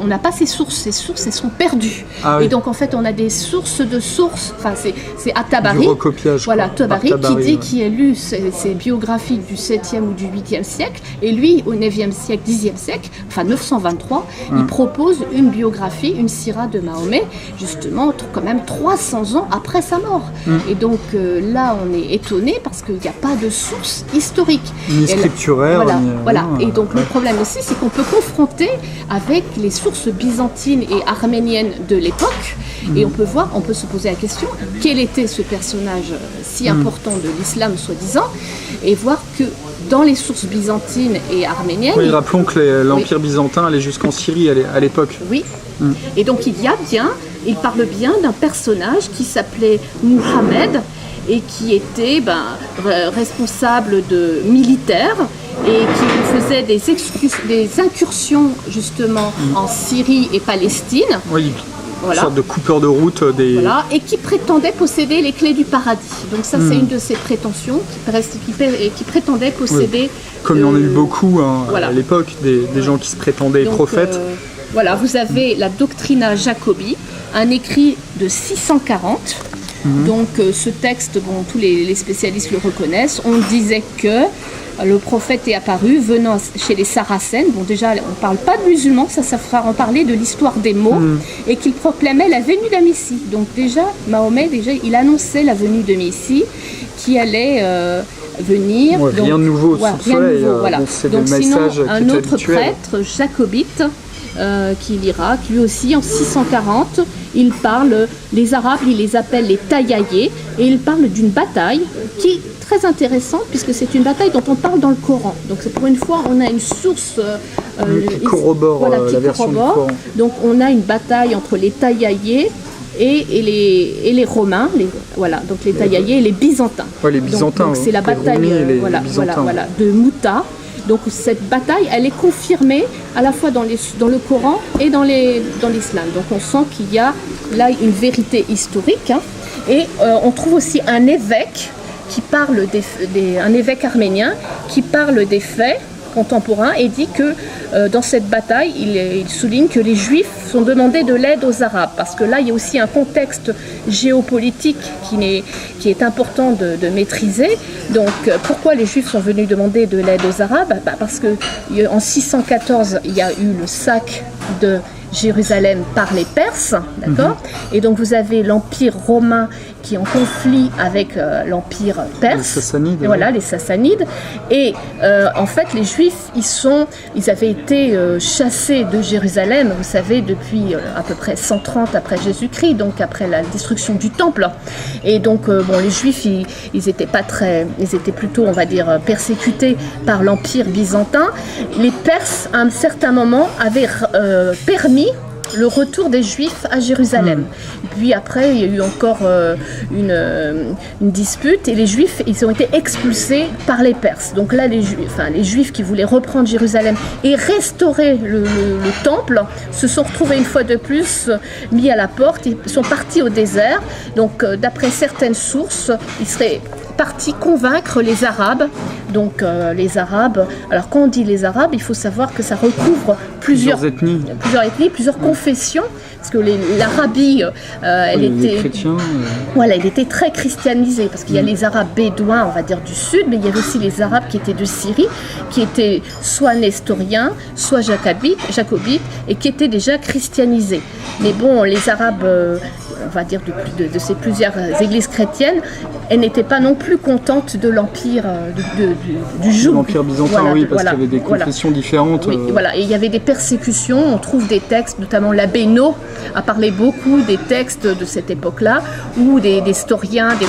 on n'a pas ces sources, elles sont perdues. Et donc en fait on a des sources de sources, enfin c'est At-Tabari, du recopiage, Tabari qui a lu ces biographies du 7e ou du 8e siècle, et lui au 9e siècle, 10e siècle, enfin 923, il propose une biographie, une sira de Mahomet, justement quand même 300 ans après sa mort. Et donc là on est étonné parce qu'il n'y a pas de source historique. Ni scripturaire. Et donc le problème aussi, c'est qu'on peut confronter avec les sources byzantines et arméniennes de l'époque, et on peut se poser la question, quel était ce personnage si important de l'islam soi-disant, et voir que dans les sources byzantines et arméniennes... Oui, rappelons que l'Empire byzantin allait jusqu'en Syrie à l'époque. Oui, et donc il parle bien d'un personnage qui s'appelait Muhammad, et qui était responsable de militaires, et qui faisait des incursions justement en Syrie et Palestine. Oui, une sorte de coupeur de route. Et qui prétendait posséder les clés du paradis. Donc ça, c'est une de ses prétentions, qui prétendait posséder... Comme il y en a eu beaucoup à l'époque, des gens qui se prétendaient prophètes. Vous avez la Doctrina Jacobi, un écrit de 640. Donc ce texte, tous les spécialistes le reconnaissent. On disait que le prophète est apparu venant chez les Saracènes. Bon, déjà, on ne parle pas de musulmans, ça fera en parler de l'histoire des mots, et qu'il proclamait la venue d'un Messie. Donc déjà, Mahomet, il annonçait la venue de Messie qui allait venir. Rien de nouveau sous le soleil. C'est donc des sinon, messages un autre prêtre, jacobite, qui lira, lui aussi en 640, il parle, les Arabes, ils les appellent les Tayaïés, et il parle d'une bataille qui est très intéressante, puisque c'est une bataille dont on parle dans le Coran. Donc pour une fois, on a une source qui corrobore la version du Coran. Donc on a une bataille entre les Tayaïés et les Romains, donc les Taillaïens et les Byzantins. Ouais, les Byzantins. Donc c'est la bataille de Mouta. Donc cette bataille, elle est confirmée à la fois dans le Coran et dans l'islam. Donc on sent qu'il y a là une vérité historique. Et on trouve aussi un évêque qui parle un évêque arménien qui parle des faits contemporains et dit que dans cette bataille, il souligne que les Juifs sont demandés de l'aide aux Arabes, parce que là, il y a aussi un contexte géopolitique qui est important de maîtriser. Donc, pourquoi les Juifs sont venus demander de l'aide aux Arabes ? Parce qu'en 614, il y a eu le sac de Jérusalem par les Perses, d'accord ? Et donc vous avez l'Empire romain qui est en conflit avec l'Empire perse. Les Sassanides. Voilà, les Sassanides. Et en fait, les Juifs, ils avaient été chassés de Jérusalem, vous savez, depuis à peu près 130 après Jésus-Christ, donc après la destruction du Temple. Et donc, les Juifs, ils étaient plutôt, on va dire, persécutés par l'Empire byzantin. Les Perses, à un certain moment, avaient permis le retour des Juifs à Jérusalem. Puis après, il y a eu encore une dispute et les Juifs, ils ont été expulsés par les Perses. Donc là, les Juifs qui voulaient reprendre Jérusalem et restaurer le temple se sont retrouvés une fois de plus mis à la porte. Ils sont partis au désert. Donc d'après certaines sources, ils seraient partis convaincre les Arabes. Donc les Arabes, alors quand on dit les Arabes, il faut savoir que ça recouvre plusieurs ethnies, plusieurs confessions, parce que l'Arabie, elle était très christianisée, parce qu'il y a les Arabes bédouins, on va dire du sud, mais il y avait aussi les Arabes qui étaient de Syrie, qui étaient soit nestoriens, soit jacobites, et qui étaient déjà christianisés. Mais bon, les Arabes, on va dire de ces plusieurs églises chrétiennes, elles n'étaient pas non plus contentes de l'empire du joug. L'empire byzantin, parce qu'il y avait des confessions différentes. Oui, voilà, et il y avait des persécutions. On trouve des textes, notamment l'abbé No a parlé beaucoup des textes de cette époque-là, où des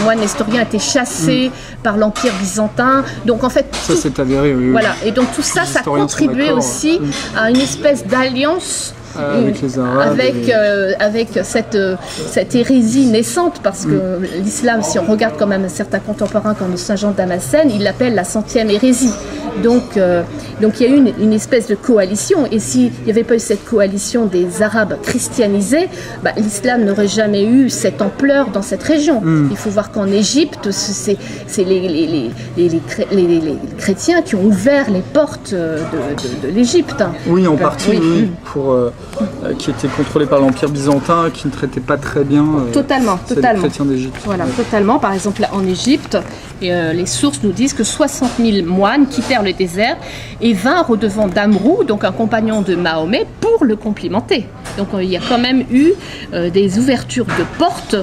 moines nestoriens étaient chassés par l'empire byzantin. Donc en fait, ça s'est avéré. Oui. Voilà, et donc tout ça, ça contribuait aussi à une espèce d'alliance avec les Arabes, avec cette hérésie naissante, parce que l'islam, si on regarde quand même certains contemporains comme Saint Jean de Damascène, il l'appelle la 100e hérésie. Donc il y a eu une espèce de coalition, et s'il n'y avait pas eu cette coalition des Arabes christianisés, l'islam n'aurait jamais eu cette ampleur dans cette région. Il faut voir qu'en Égypte, c'est les chrétiens qui ont ouvert les portes de l'Égypte. Oui, en partie, qui était contrôlé par l'Empire byzantin, qui ne traitait pas très bien les chrétiens d'Égypte. Voilà, totalement. Par exemple, là, en Égypte, les sources nous disent que 60 000 moines quittèrent le désert et vinrent au-devant d'Amrou, donc un compagnon de Mahomet, pour le complimenter. Donc il y a quand même eu des ouvertures de portes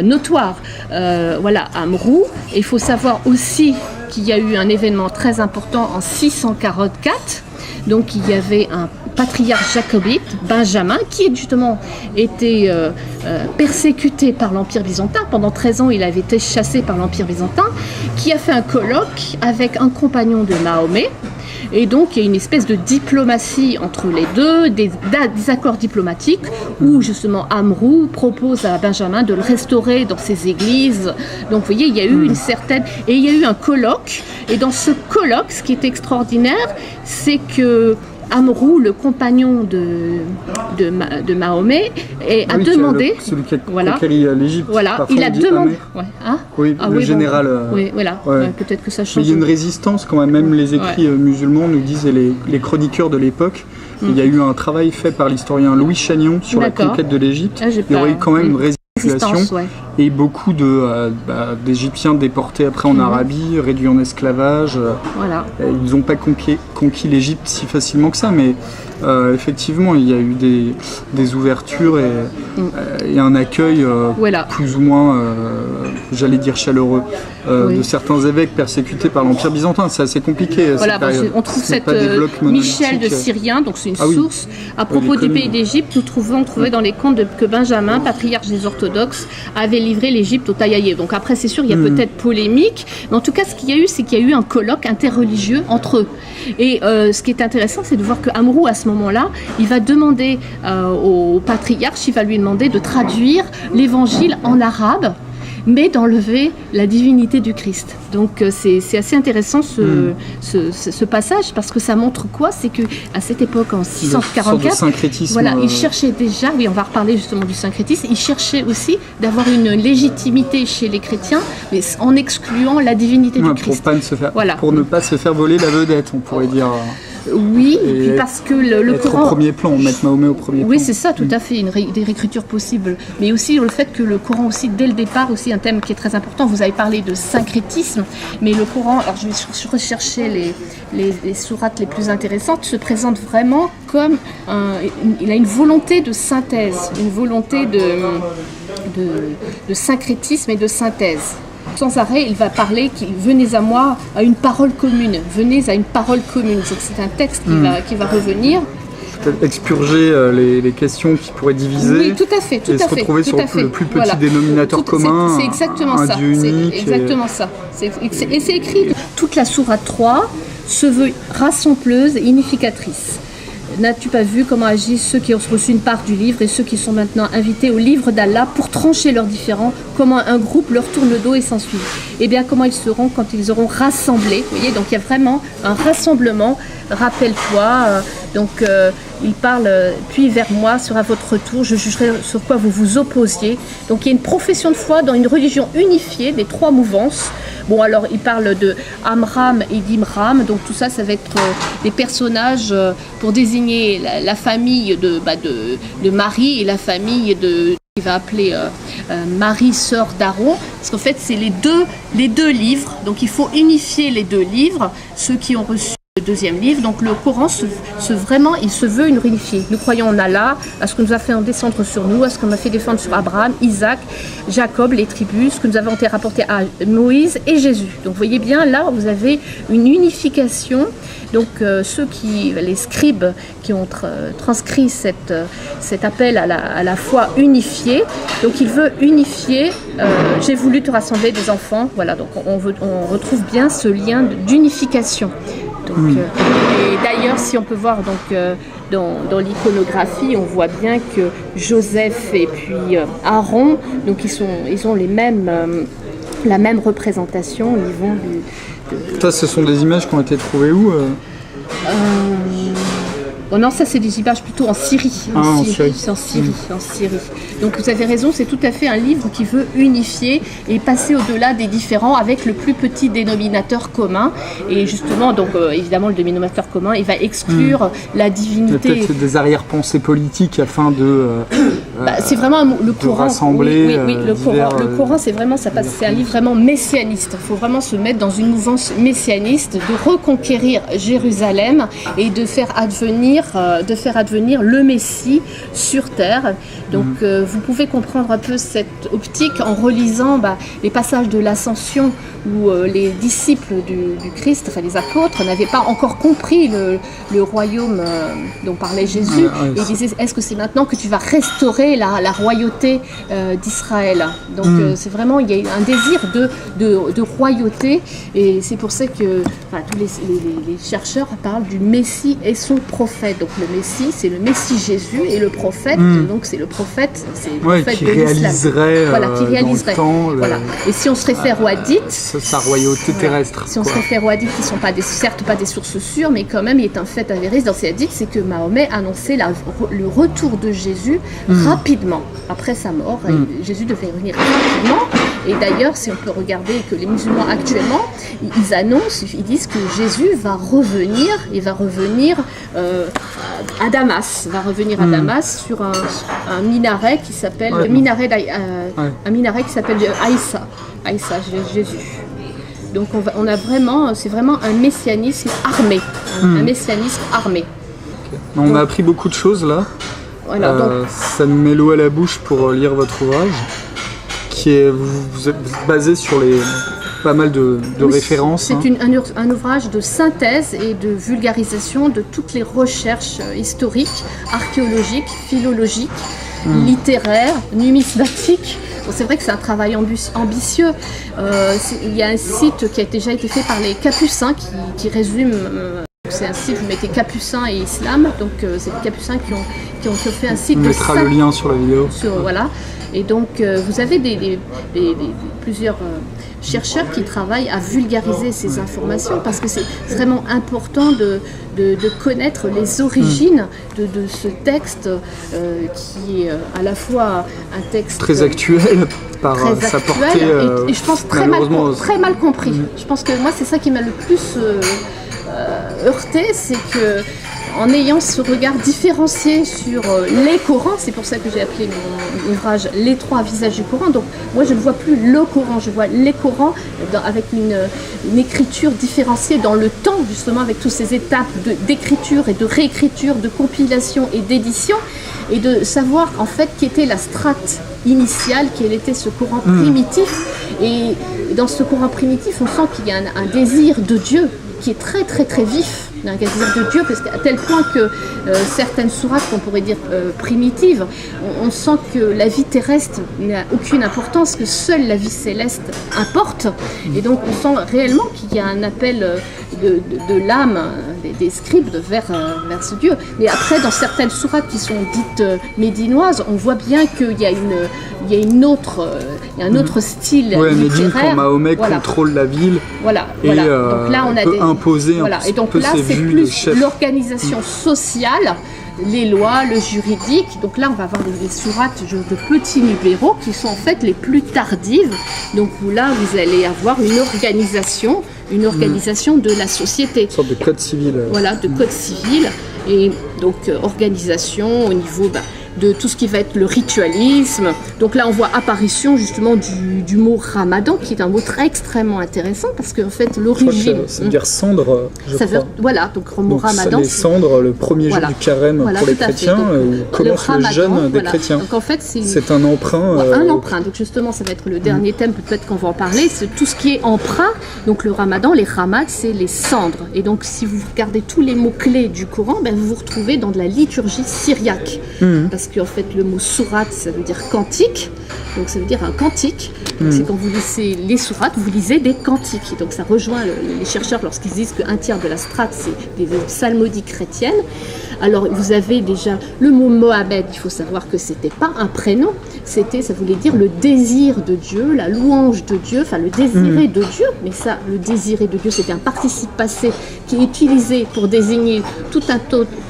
notoires. Amrou. Et il faut savoir aussi qu'il y a eu un événement très important en 644. Donc il y avait un patriarche jacobite, Benjamin, qui a justement été persécuté par l'Empire byzantin. Pendant 13 ans, il avait été chassé par l'Empire byzantin, qui a fait un colloque avec un compagnon de Mahomet. Et donc, il y a une espèce de diplomatie entre les deux, des accords diplomatiques, où justement Amrou propose à Benjamin de le restaurer dans ses églises. Donc, vous voyez, il y a eu une certaine... Et il y a eu un colloque. Et dans ce colloque, ce qui est extraordinaire, c'est que Amrou, le compagnon de Mahomet, a demandé... Celui qui a conquéri l'Égypte. Voilà, il a demandé... le général... peut-être que ça change. Mais il y a une résistance quand même. Même les écrits musulmans nous disent, et les chroniqueurs de l'époque, il y a eu un travail fait par l'historien Louis Chagnon sur la conquête de l'Égypte. Il y aurait eu quand même une résistance. Et beaucoup d'Égyptiens déportés après en Arabie, réduits en esclavage. Ils n'ont pas conquis l'Égypte si facilement que ça, mais effectivement, il y a eu des ouvertures et un accueil plus ou moins, j'allais dire chaleureux, de certains évêques persécutés par l'Empire byzantin. C'est assez compliqué. On trouve cette Michel de Syrien, donc c'est une source. À propos du pays d'Égypte, on trouvait dans les contes que Benjamin, patriarche des orthodoxes, avait livré l'Égypte aux Taillaïens. Donc après, c'est sûr, il y a peut-être polémique, mais en tout cas, ce qu'il y a eu, c'est qu'il y a eu un colloque interreligieux entre eux. Et ce qui est intéressant, c'est de voir que Amrou, à ce moment-là, il va demander au patriarche, il va lui demander de traduire l'évangile en arabe, mais d'enlever la divinité du Christ. Donc c'est assez intéressant ce passage, parce que ça montre quoi? C'est qu'à cette époque, en 644, syncrétisme, voilà, il cherchait déjà, oui, on va reparler justement du syncrétisme, il cherchait aussi d'avoir une légitimité chez les chrétiens, mais en excluant la divinité du Christ. Pour ne pas se faire voler la vedette, on pourrait dire. Oui, puis parce que le Coran... au premier plan, mettre Mahomet au premier plan. Oui, c'est ça, tout à fait, des réécritures possibles. Mais aussi le fait que le Coran aussi, dès le départ, aussi un thème qui est très important, vous avez parlé de syncrétisme, mais le Coran, alors je vais rechercher les sourates les plus intéressantes, se présente vraiment comme... il a une volonté de synthèse, une volonté de syncrétisme et de synthèse. Sans arrêt, il va parler venez à moi à une parole commune. Venez à une parole commune. Donc c'est un texte qui va revenir. Expurger les questions qui pourraient diviser. Oui, tout à fait. Et se retrouver sur le plus petit dénominateur commun. C'est exactement ça. C'est exactement ça. Et c'est écrit. Toute la sourate 3 se veut rassembleuse et unificatrice. N'as-tu pas vu comment agissent ceux qui ont reçu une part du livre et ceux qui sont maintenant invités au livre d'Allah pour trancher leurs différends, comment un groupe leur tourne le dos et s'ensuit? Eh bien, comment ils seront quand ils auront rassemblé? Vous voyez, donc il y a vraiment un rassemblement. Rappelle-toi, il parle, puis vers moi sera votre retour, je jugerai sur quoi vous vous opposiez. Donc il y a une profession de foi dans une religion unifiée des trois mouvances. Bon, alors il parle de Amram et d'Imram, donc tout ça, ça va être des personnages pour désigner la famille de Marie et la famille qu'il va appeler Marie, sœur d'Aaron, parce qu'en fait c'est les deux livres, donc il faut unifier les deux livres, ceux qui ont reçu le deuxième livre. Donc le Coran vraiment, il se veut unifié. Nous croyons en Allah, à ce que nous a fait descendre sur nous, à ce qu'on a fait descendre sur Abraham, Isaac, Jacob, les tribus, ce que nous avons été rapporté à Moïse et Jésus. Donc vous voyez bien, là vous avez une unification. Donc les scribes qui ont transcrit cet appel à la foi unifiée, donc il veut unifier, j'ai voulu te rassembler des enfants, voilà, donc on retrouve bien ce lien d'unification. Donc, et d'ailleurs, si on peut voir dans l'iconographie, on voit bien que Joseph et puis Aaron, donc ils ont la même représentation au niveau Ça, ce sont des images qui ont été trouvées où Oh non, ça c'est des images plutôt en Syrie. En Syrie. Donc vous avez raison, c'est tout à fait un livre qui veut unifier et passer au-delà des différends avec le plus petit dénominateur commun. Et justement, donc évidemment, le dénominateur commun, il va exclure la divinité. Il y a peut-être des arrière-pensées politiques afin de c'est vraiment le Coran. Rassembler. Oui, le Coran, c'est vraiment c'est un livre vraiment messianiste. Il faut vraiment se mettre dans une mouvance messianiste, de reconquérir Jérusalem et de faire advenir le Messie sur terre. Donc vous pouvez comprendre un peu cette optique en relisant les passages de l'Ascension où les disciples du Christ, enfin les apôtres, n'avaient pas encore compris le royaume dont parlait Jésus. Et ils disaient, est-ce que c'est maintenant que tu vas restaurer la royauté d'Israël? Donc c'est vraiment, il y a un désir de royauté, et c'est pour ça que tous les chercheurs parlent du Messie et son prophète. Donc le Messie, c'est le Messie Jésus, et le prophète, donc c'est le prophète, qui réaliserait, qui réaliserait. Dans le temps, voilà. Et si on se réfère aux hadiths, sa royauté terrestre. Si on se réfère aux hadiths qui ne sont certes pas des sources sûres, mais quand même il est un fait avéré dans ces hadiths, c'est que Mahomet annonçait le retour de Jésus rapidement après sa mort. Et Jésus devait revenir rapidement. Et d'ailleurs, si on peut regarder que les musulmans actuellement, ils annoncent, ils disent que Jésus va revenir, à Damas, sur un minaret qui s'appelle un minaret qui s'appelle Aïssa, Jésus. Donc on a vraiment, c'est vraiment un messianisme armé, un messianisme armé. Okay. On a appris beaucoup de choses là. Voilà, ça nous met l'eau à la bouche pour lire votre ouvrage, vous êtes basé sur pas mal de références. C'est un ouvrage de synthèse et de vulgarisation de toutes les recherches historiques, archéologiques, philologiques, littéraires, numismatiques. Bon, c'est vrai que c'est un travail ambitieux. Il y a un site qui a déjà été fait par les Capucins qui résume c'est un site, vous mettez Capucins et Islam, donc c'est les Capucins qui ont fait un site. On mettra le lien sur la vidéo. Voilà. Et donc vous avez plusieurs chercheurs qui travaillent à vulgariser ces informations parce que c'est vraiment important de connaître les origines de ce texte qui est à la fois un texte très actuel par sa portée et je pense très mal compris. Je pense que moi c'est ça qui m'a le plus heurté, c'est que en ayant ce regard différencié sur les Corans, c'est pour ça que j'ai appelé mon ouvrage « Les trois visages du Coran ». Donc moi je ne vois plus le Coran, je vois les Corans avec une écriture différenciée dans le temps, justement avec toutes ces étapes d'écriture et de réécriture, de compilation et d'édition, et de savoir en fait qui était la strate initiale, quel était ce Coran primitif. Et dans ce Coran primitif, on sent qu'il y a un désir de Dieu qui est très très très vif, un désir de Dieu, parce qu'à tel point que certaines sourates qu'on pourrait dire primitives, on sent que la vie terrestre n'a aucune importance, que seule la vie céleste importe, et donc on sent réellement qu'il y a un appel de l'âme des scribes vers ce Dieu. Mais après, dans certaines sourates qui sont dites médinoises, on voit bien qu'il y a un autre style littéraire. Médine, quand Mahomet contrôle la ville et donc là, on a peut imposer un et donc peu là, ses c'est vues plus de chef. l'organisation sociale, les lois, le juridique. Donc là, on va avoir des sourates de petits numéros qui sont en fait les plus tardives. Donc où là, vous allez avoir une organisation de la société. Une sorte de code civil. Voilà, de code civil. Et donc, organisation au niveau de tout ce qui va être le ritualisme. Donc là, on voit apparition justement du mot ramadan, qui est un mot très extrêmement intéressant, parce qu'en fait, l'origine... Ça veut dire cendre, je crois. Voilà, donc le mot ramadan... Les cendres, le premier jour du carême pour les chrétiens, commence le jeûne des chrétiens. Donc en fait, c'est un emprunt. Un emprunt. Donc justement, ça va être le dernier thème, peut-être qu'on va en parler, c'est tout ce qui est emprunt. Donc le ramadan, les ramad, c'est les cendres. Et donc si vous regardez tous les mots-clés du Coran, vous vous retrouvez dans de la liturgie syriaque. Parce qu'en fait, le mot sourate, ça veut dire cantique. Donc ça veut dire un cantique. C'est quand vous lisez les sourates, vous lisez des cantiques. Donc ça rejoint les chercheurs lorsqu'ils disent qu'un tiers de la strate, c'est des psalmodies chrétiennes. Alors vous avez déjà le mot Mohamed, il faut savoir que c'était pas un prénom, ça voulait dire le désir de Dieu, la louange de Dieu, enfin le désiré de Dieu. Mais ça, le désiré de Dieu, c'était un participe passé qui est utilisé pour désigner tout un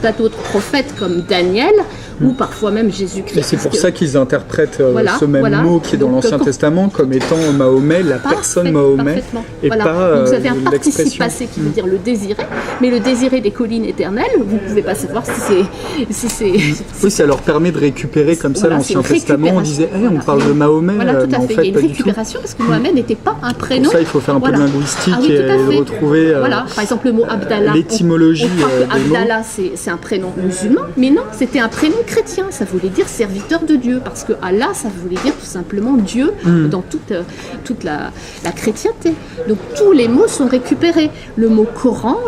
tas d'autres prophètes comme Daniel, ou parfois même Jésus-Christ. Et c'est pour ça qu'ils interprètent ce même mot qui est dans l'Ancien Testament comme étant Mahomet, la personne Mahomet, et pas donc vous avez un participe l'expression. passé qui veut dire le désiré, mais le désiré des collines éternelles, vous ne pouvez pas savoir si c'est... Oui, ça leur permet de récupérer comme ça l'Ancien Testament. On disait, on parle de Mahomet, tout à mais en fait. fait, Il y a une récupération parce que Mohamed n'était pas un prénom. Pour ça, il faut faire un peu de linguistique et retrouver par exemple, le mot Abdallah. l'étymologie On croit que des mots. Abdallah, c'est un prénom musulman, mais non, c'était un prénom chrétien. Ça voulait dire serviteur de Dieu, parce que Allah, ça voulait dire tout simplement Dieu dans toute la chrétienté. Donc tous les mots sont récupérés. Le mot Coran,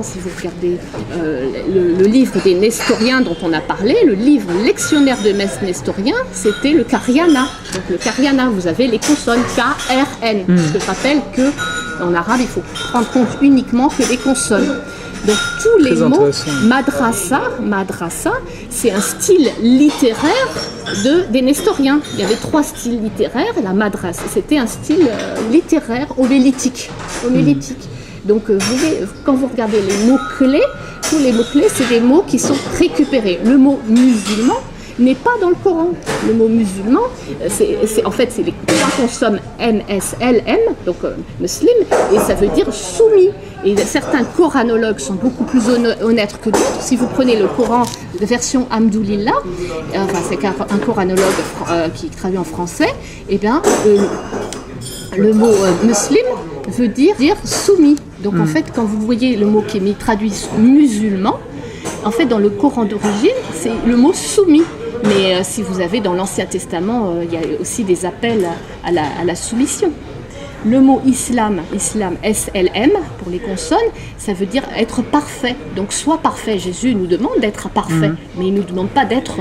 si vous regardez le livre des Nestoriens dont on a parlé, le livre lectionnaire de Metz Nestorien, c'était le Karyana. Donc le Karyana, vous avez les consonnes K-R-N. Parce que je rappelle qu'en arabe, il faut prendre compte uniquement que des consonnes. Donc tous les mots, madrasa, c'est un style littéraire des Nestoriens. Il y avait 3 styles littéraires, la madrasa, c'était un style littéraire homilétique. Donc quand vous regardez les mots-clés, tous les mots-clés, c'est des mots qui sont récupérés. Le mot musulman n'est pas dans le Coran. Le mot musulman, c'est les 3 consonnes M-S-L-M, donc muslim, et ça veut dire soumis. Et certains coranologues sont beaucoup plus honnêtes que d'autres. Si vous prenez le Coran de version Hamdoulillah, c'est un coranologue qui traduit en français, et bien le mot muslim veut dire soumis. Donc en fait, quand vous voyez le mot qui est traduit musulman, en fait dans le Coran d'origine, c'est le mot soumis. Mais si vous avez dans l'Ancien Testament, il y a aussi des appels à la soumission. Le mot islam, SLM pour les consonnes, ça veut dire être parfait. Donc sois parfait. Jésus nous demande d'être parfait, mais il ne nous demande pas d'être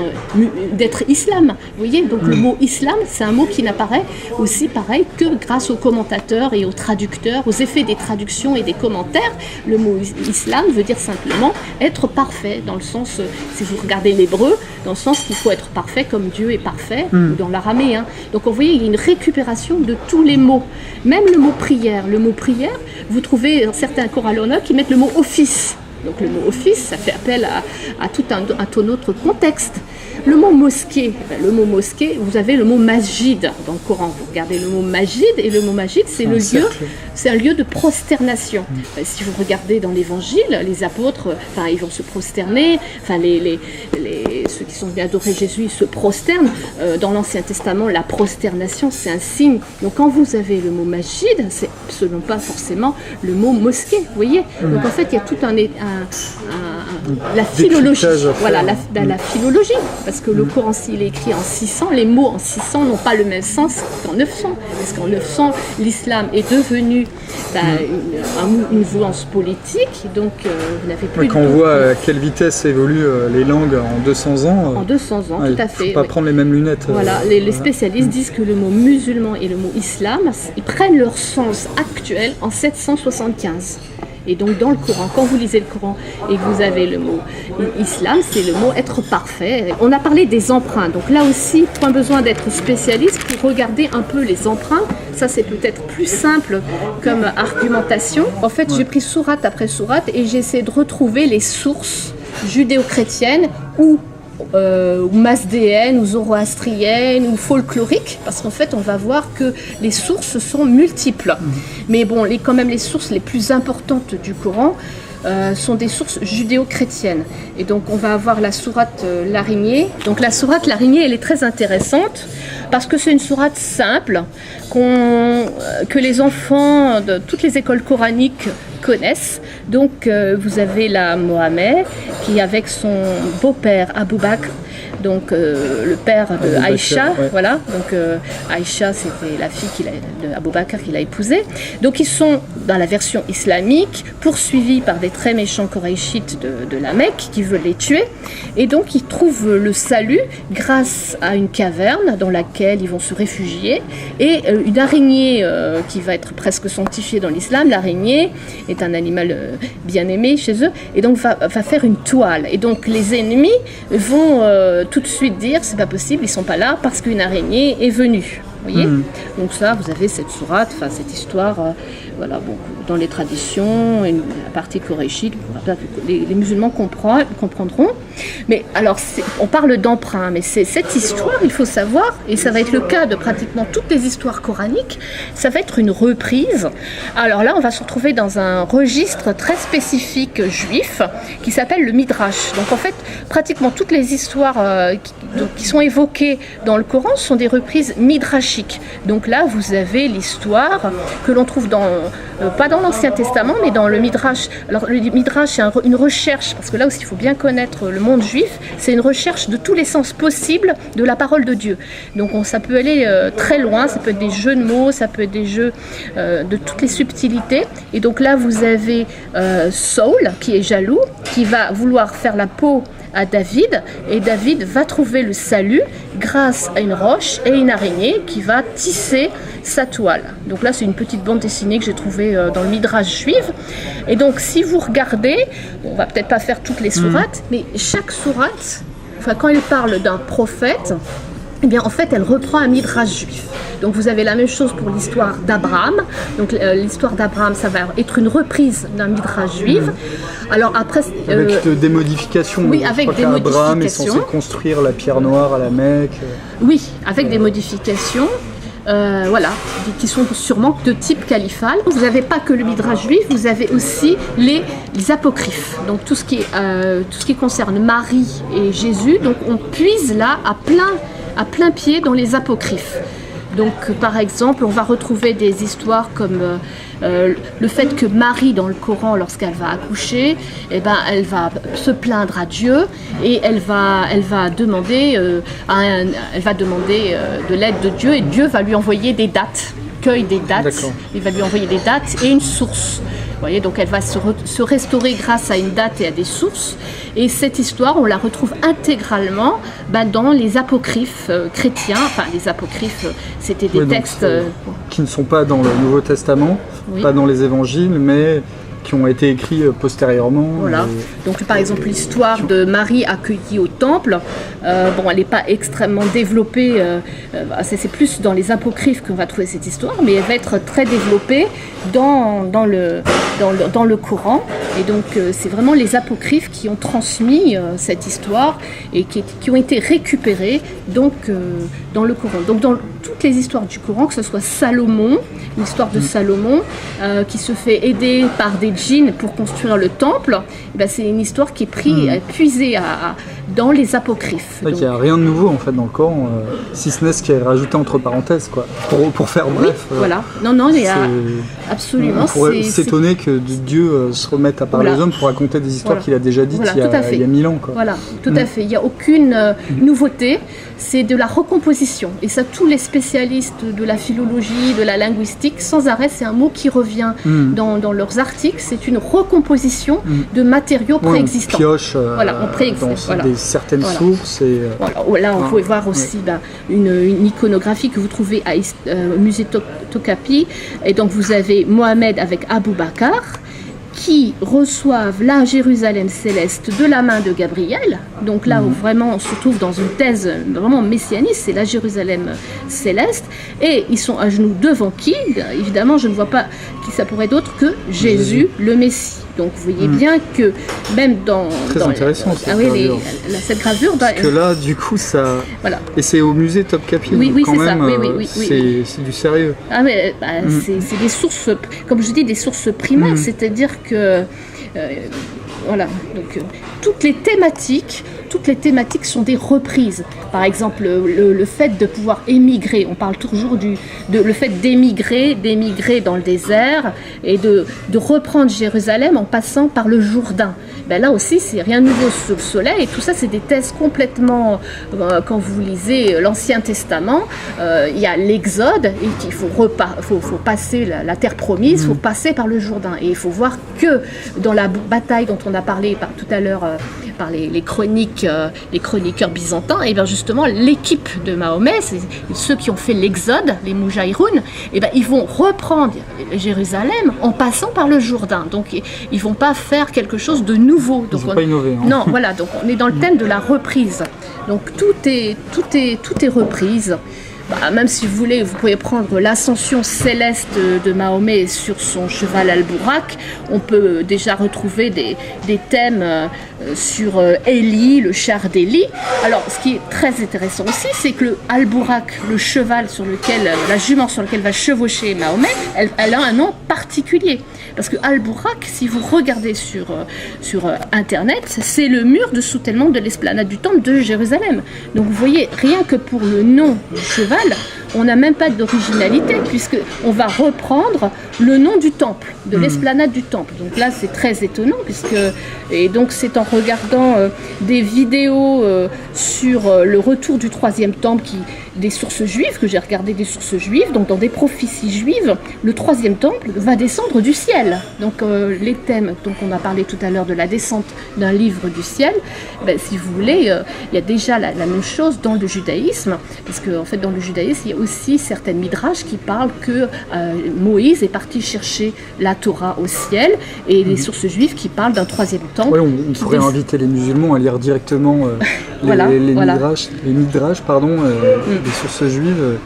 islam. Vous voyez, donc le mot islam, c'est un mot qui n'apparaît aussi pareil que grâce aux commentateurs et aux traducteurs, aux effets des traductions et des commentaires. Le mot islam veut dire simplement être parfait, dans le sens, si vous regardez l'hébreu, dans le sens qu'il faut être parfait comme Dieu est parfait, ou dans l'araméen. Donc vous voyez, il y a une récupération de tous les mots. Même le mot prière. Le mot prière, vous trouvez certains corallonneurs qui mettent le mot office. Donc le mot office, ça fait appel à tout un autre contexte. Le mot mosquée, vous avez le mot masjid dans le Coran. Vous regardez le mot majid, et le mot majid, c'est un lieu de prosternation. Si vous regardez dans l'Évangile, les apôtres, ils vont se prosterner. Ceux qui sont venus adorer Jésus, ils se prosternent. Dans l'Ancien Testament, la prosternation, c'est un signe. Donc quand vous avez le mot masjid, c'est absolument pas forcément le mot mosquée. Vous voyez. Donc en fait, il y a tout la philologie. Voilà, la philologie. Parce que le Coran, s'il est écrit en 600, les mots en 600 n'ont pas le même sens qu'en 900. Parce qu'en 900, l'islam est devenu une mouvance politique, donc vous n'avez plus... Quand on voit à quelle vitesse évoluent les langues en 200 ans... En 200 ans, tout à fait. Il ne faut pas prendre les mêmes lunettes. Voilà, les spécialistes disent que le mot musulman et le mot islam, ils prennent leur sens actuel en 775. Et donc dans le Coran, quand vous lisez le Coran et que vous avez le mot islam, c'est le mot être parfait. On a parlé des emprunts, donc là aussi, point besoin d'être spécialiste pour regarder un peu les emprunts. Ça, c'est peut-être plus simple comme argumentation. En fait, j'ai pris sourate après sourate et j'ai essayé de retrouver les sources judéo-chrétiennes ou masdéennes, ou zoroastriennes, ou folkloriques, parce qu'en fait on va voir que les sources sont multiples. Mais bon, quand même les sources les plus importantes du Coran sont des sources judéo-chrétiennes. Et donc on va avoir la sourate l'araignée. Donc la sourate l'araignée, elle est très intéressante parce que c'est une sourate simple que les enfants de toutes les écoles coraniques connaissent. Donc vous avez la Mohamed qui, avec son beau-père Abou Bakr, donc le père de Aïcha, voilà. Donc Aïcha, c'était la fille d'Abou Bakr qu'il a épousée. Donc ils sont dans la version islamique, poursuivis par des très méchants Koraïchites de la Mecque qui veulent les tuer. Et donc ils trouvent le salut grâce à une caverne dans laquelle ils vont se réfugier, et une araignée qui va être presque sanctifiée dans l'islam. L'araignée est un animal bien aimé chez eux, et donc va faire une toile. Et donc les ennemis vont tout de suite dire c'est pas possible, ils sont pas là parce qu'une araignée est venue. Vous voyez. Donc ça, vous avez cette sourate, cette histoire, voilà, bon, dans les traditions, la partie koraïchite, les musulmans comprendront. Mais alors, on parle d'emprunt, mais cette histoire, il faut savoir, et ça va être le cas de pratiquement toutes les histoires coraniques, ça va être une reprise. Alors là, on va se retrouver dans un registre très spécifique juif qui s'appelle le Midrash. Donc en fait, pratiquement toutes les histoires qui sont évoquées dans le Coran sont des reprises midrashiques. Donc là, vous avez l'histoire que l'on trouve pas dans l'Ancien Testament, mais dans le Midrash. Alors le Midrash, c'est une recherche, parce que là aussi, il faut bien connaître le monde juif, c'est une recherche de tous les sens possibles de la parole de Dieu. Donc ça peut aller très loin, ça peut être des jeux de mots, ça peut être des jeux de toutes les subtilités. Et donc là, vous avez Saül, qui est jaloux, qui va vouloir faire la peau à David, et David va trouver le salut grâce à une roche et une araignée qui va tisser sa toile. Donc là, c'est une petite bande dessinée que j'ai trouvée dans le Midrash juif. Et donc, si vous regardez, on va peut-être pas faire toutes les sourates, mais chaque sourate, quand elle parle d'un prophète, eh bien, en fait, elle reprend un midrash juif. Donc, vous avez la même chose pour l'histoire d'Abraham. Donc, l'histoire d'Abraham, ça va être une reprise d'un midrash juif. Alors, après... avec des modifications. Oui, avec des modifications. Abraham est censé construire la pierre noire à la Mecque. Oui, avec des modifications. Voilà, qui sont sûrement de type califal. Vous n'avez pas que le midrash juif, vous avez aussi les apocryphes. Donc, tout ce qui concerne Marie et Jésus. Donc, on puise là à plein pied dans les apocryphes. Donc, par exemple, on va retrouver des histoires comme le fait que Marie, dans le Coran, lorsqu'elle va accoucher, eh ben, elle va se plaindre à Dieu et elle va demander de l'aide de Dieu, et Dieu va lui envoyer des dattes recueil des dates. Il va lui envoyer des dates et une source. Vous voyez, donc elle va se restaurer grâce à une date et à des sources. Et cette histoire, on la retrouve intégralement dans les apocryphes chrétiens. Enfin, les apocryphes, c'était des textes... qui ne sont pas dans le Nouveau Testament, pas dans les évangiles, mais qui ont été écrits postérieurement. Voilà. Donc par exemple l'histoire de Marie accueillie au temple, elle n'est pas extrêmement développée, c'est plus dans les apocryphes qu'on va trouver cette histoire, mais elle va être très développée dans le Coran. Et donc c'est vraiment les apocryphes qui ont transmis cette histoire et qui ont été récupérés donc, dans le Coran. Donc dans toutes les histoires du Coran, que ce soit Salomon, l'histoire de Salomon, qui se fait aider par des djinns pour construire le temple, c'est une histoire qui est puisée dans les apocryphes. Il n'y a rien de nouveau en fait dans le Coran, si ce n'est ce qui est rajouté entre parenthèses, quoi, pour faire bref. Voilà. Non, il y a absolument. On pourrait s'étonner que Dieu se remette à parler aux hommes pour raconter des histoires qu'il a déjà dites il y a 1000 ans. Quoi. Voilà, tout à fait. Il n'y a aucune nouveauté, c'est de la recomposition. Et ça, tous les spécialistes de la philologie, de la linguistique, sans arrêt, c'est un mot qui revient dans leurs articles, c'est une recomposition de matériaux préexistants. On pioche dans certaines sources. Et, là, on pouvait voir aussi une iconographie que vous trouvez au musée Tokapi. Et donc, vous avez Mohamed avec Abou Bakar, qui reçoivent la Jérusalem céleste de la main de Gabriel. Donc là où vraiment on se trouve dans une thèse vraiment messianiste, c'est la Jérusalem céleste. Et ils sont à genoux devant qui ? Évidemment, je ne vois pas qui ça pourrait être d'autre que Jésus, le Messie. Donc vous voyez bien que même dans... Très intéressant cette gravure. Cette gravure... Parce que là, du coup, ça... Voilà. Et c'est au musée Topkapi, oui, quand même, c'est du sérieux. Ah mais c'est des sources, comme je dis, des sources primaires, c'est-à-dire que... voilà, donc toutes les thématiques sont des reprises. Par exemple, le fait de pouvoir émigrer, on parle toujours le fait d'émigrer dans le désert et de reprendre Jérusalem en passant par le Jourdain. Là aussi, c'est rien de nouveau sous le soleil, et tout ça, c'est des thèses complètement... quand vous lisez l'Ancien Testament, il y a l'Exode, et qu'il faut passer la terre promise, il faut passer par le Jourdain. Et il faut voir que dans la bataille dont on a parlé tout à l'heure, par les chroniqueurs byzantins, et bien justement l'équipe de Mahomet, c'est ceux qui ont fait l'exode, les Moujahiroun, et bien ils vont reprendre Jérusalem en passant par le Jourdain. Donc ils vont pas faire quelque chose de nouveau. Donc, ils vont pas innover. Hein. Non, voilà. Donc on est dans le thème de la reprise. Donc tout est reprise. Même si vous voulez, vous pouvez prendre l'ascension céleste de Mahomet sur son cheval Al-Bourak. On peut déjà retrouver des thèmes sur Élie, le char d'Élie. Alors, ce qui est très intéressant aussi, c'est que le Al-Bourak, le cheval la jument sur laquelle va chevaucher Mahomet, elle a un nom particulier. Parce que Al-Bourak, si vous regardez sur Internet, c'est le mur de soutènement de l'esplanade du temple de Jérusalem. Donc vous voyez, rien que pour le nom du cheval, on n'a même pas d'originalité, puisqu'on va reprendre le nom du temple, de l'esplanade du temple. Donc là, c'est très étonnant, et donc c'est en regardant des vidéos sur le retour du troisième temple, des sources juives, que j'ai regardé des sources juives, donc dans des prophéties juives, le troisième temple va descendre du ciel. Donc les thèmes, donc on a parlé tout à l'heure de la descente d'un livre du ciel, si vous voulez, il y a déjà la même chose dans le judaïsme, parce qu'en fait dans le judaïsme, il y a aussi certaines midrash qui parlent que Moïse est parti chercher la Torah au ciel, et les sources juives qui parlent d'un troisième temple. Oui, on pourrait inviter les musulmans à lire directement les midrash, les sources juives.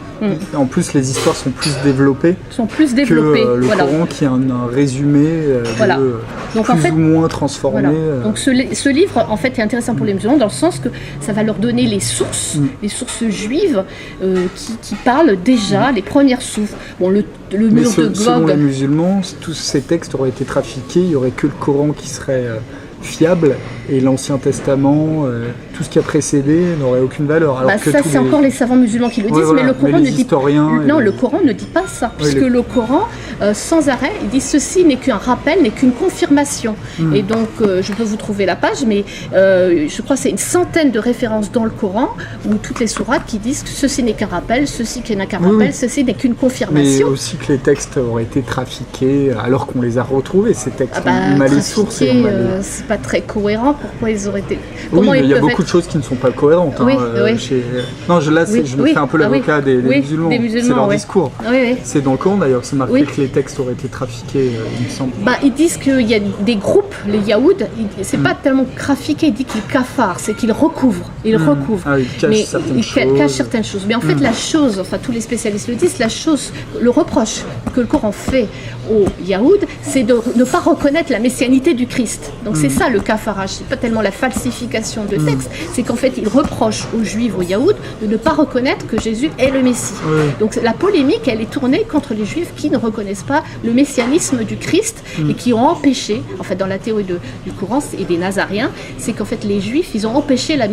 En plus, les histoires sont plus développées. Que le Coran qui est un résumé donc, plus en fait, ou moins transformé. Voilà. Donc ce livre, en fait, est intéressant pour les musulmans dans le sens que ça va leur donner les sources juives qui parlent déjà, les premières sources. Bon, le mur de Gog... Selon les musulmans, tous ces textes auraient été trafiqués, il n'y aurait que le Coran qui serait fiable, et l'Ancien Testament, tout ce qui a précédé n'aurait aucune valeur. Alors que ça, c'est encore les savants musulmans qui le disent, mais le Coran ne dit pas. Non, le Coran ne dit pas ça, puisque le Coran, sans arrêt, il dit ceci n'est qu'un rappel, n'est qu'une confirmation. Et donc, je peux vous trouver la page, mais je crois que c'est une centaine de références dans le Coran, où toutes les sourates qui disent que ceci n'est qu'un rappel, ceci n'est qu'un rappel, ceci n'est qu'une confirmation. Mais aussi que les textes auraient été trafiqués, alors qu'on les a retrouvés, ces textes. On a les sources. C'est pas très cohérent. Pourquoi ils auraient été... il y a beaucoup de choses qui ne sont pas cohérentes. Non, je me fais un peu l'avocat des musulmans. C'est leur discours. C'est dans le Coran d'ailleurs, c'est marqué que les textes auraient été trafiqués, il me semble. Ils disent qu'il y a des groupes, les Yaouds, c'est pas tellement trafiqué, ils disent qu'ils kafarent, c'est qu'ils recouvrent. Ils cachent certaines choses. Mais en fait, la chose, tous les spécialistes le disent, le reproche que le Coran fait aux Yaouds, c'est de ne pas reconnaître la messianité du Christ. Donc c'est ça le kafarage, c'est pas tellement la falsification de texte, c'est qu'en fait il reproche aux Juifs, aux Yaouds, de ne pas reconnaître que Jésus est le Messie. Donc la polémique, elle est tournée contre les Juifs qui ne reconnaissent pas le messianisme du Christ et qui ont empêché, en fait dans la théorie du Coran et des Nazariens, c'est qu'en fait les Juifs, ils ont empêché la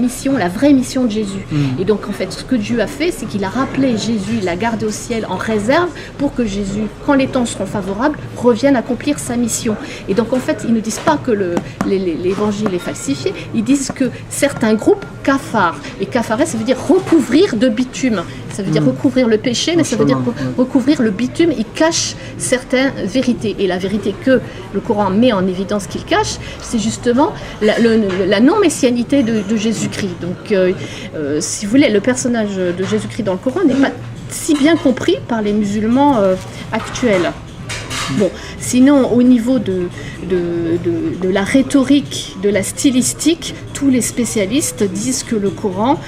vraie mission de Jésus. Et donc en fait ce que Dieu a fait, c'est qu'il a rappelé Jésus, il l'a gardé au ciel en réserve pour que Jésus, quand les temps seront favorables, revienne accomplir sa mission. Et donc en fait, ils ne disent pas que l'évangile est falsifié, ils disent que certains groupes kafarent. Et kafarer, ça veut dire recouvrir de bitume. Ça veut dire recouvrir le péché, mais ça veut dire recouvrir le bitume. Ils cachent certaines vérités. Et la vérité que le Coran met en évidence qu'il cache, c'est justement la non-messianité de Jésus-Christ. Donc, si vous voulez, le personnage de Jésus-Christ dans le Coran n'est pas si bien compris par les musulmans actuels. Bon, sinon, au niveau de la rhétorique, de la stylistique, tous les spécialistes disent que le Coran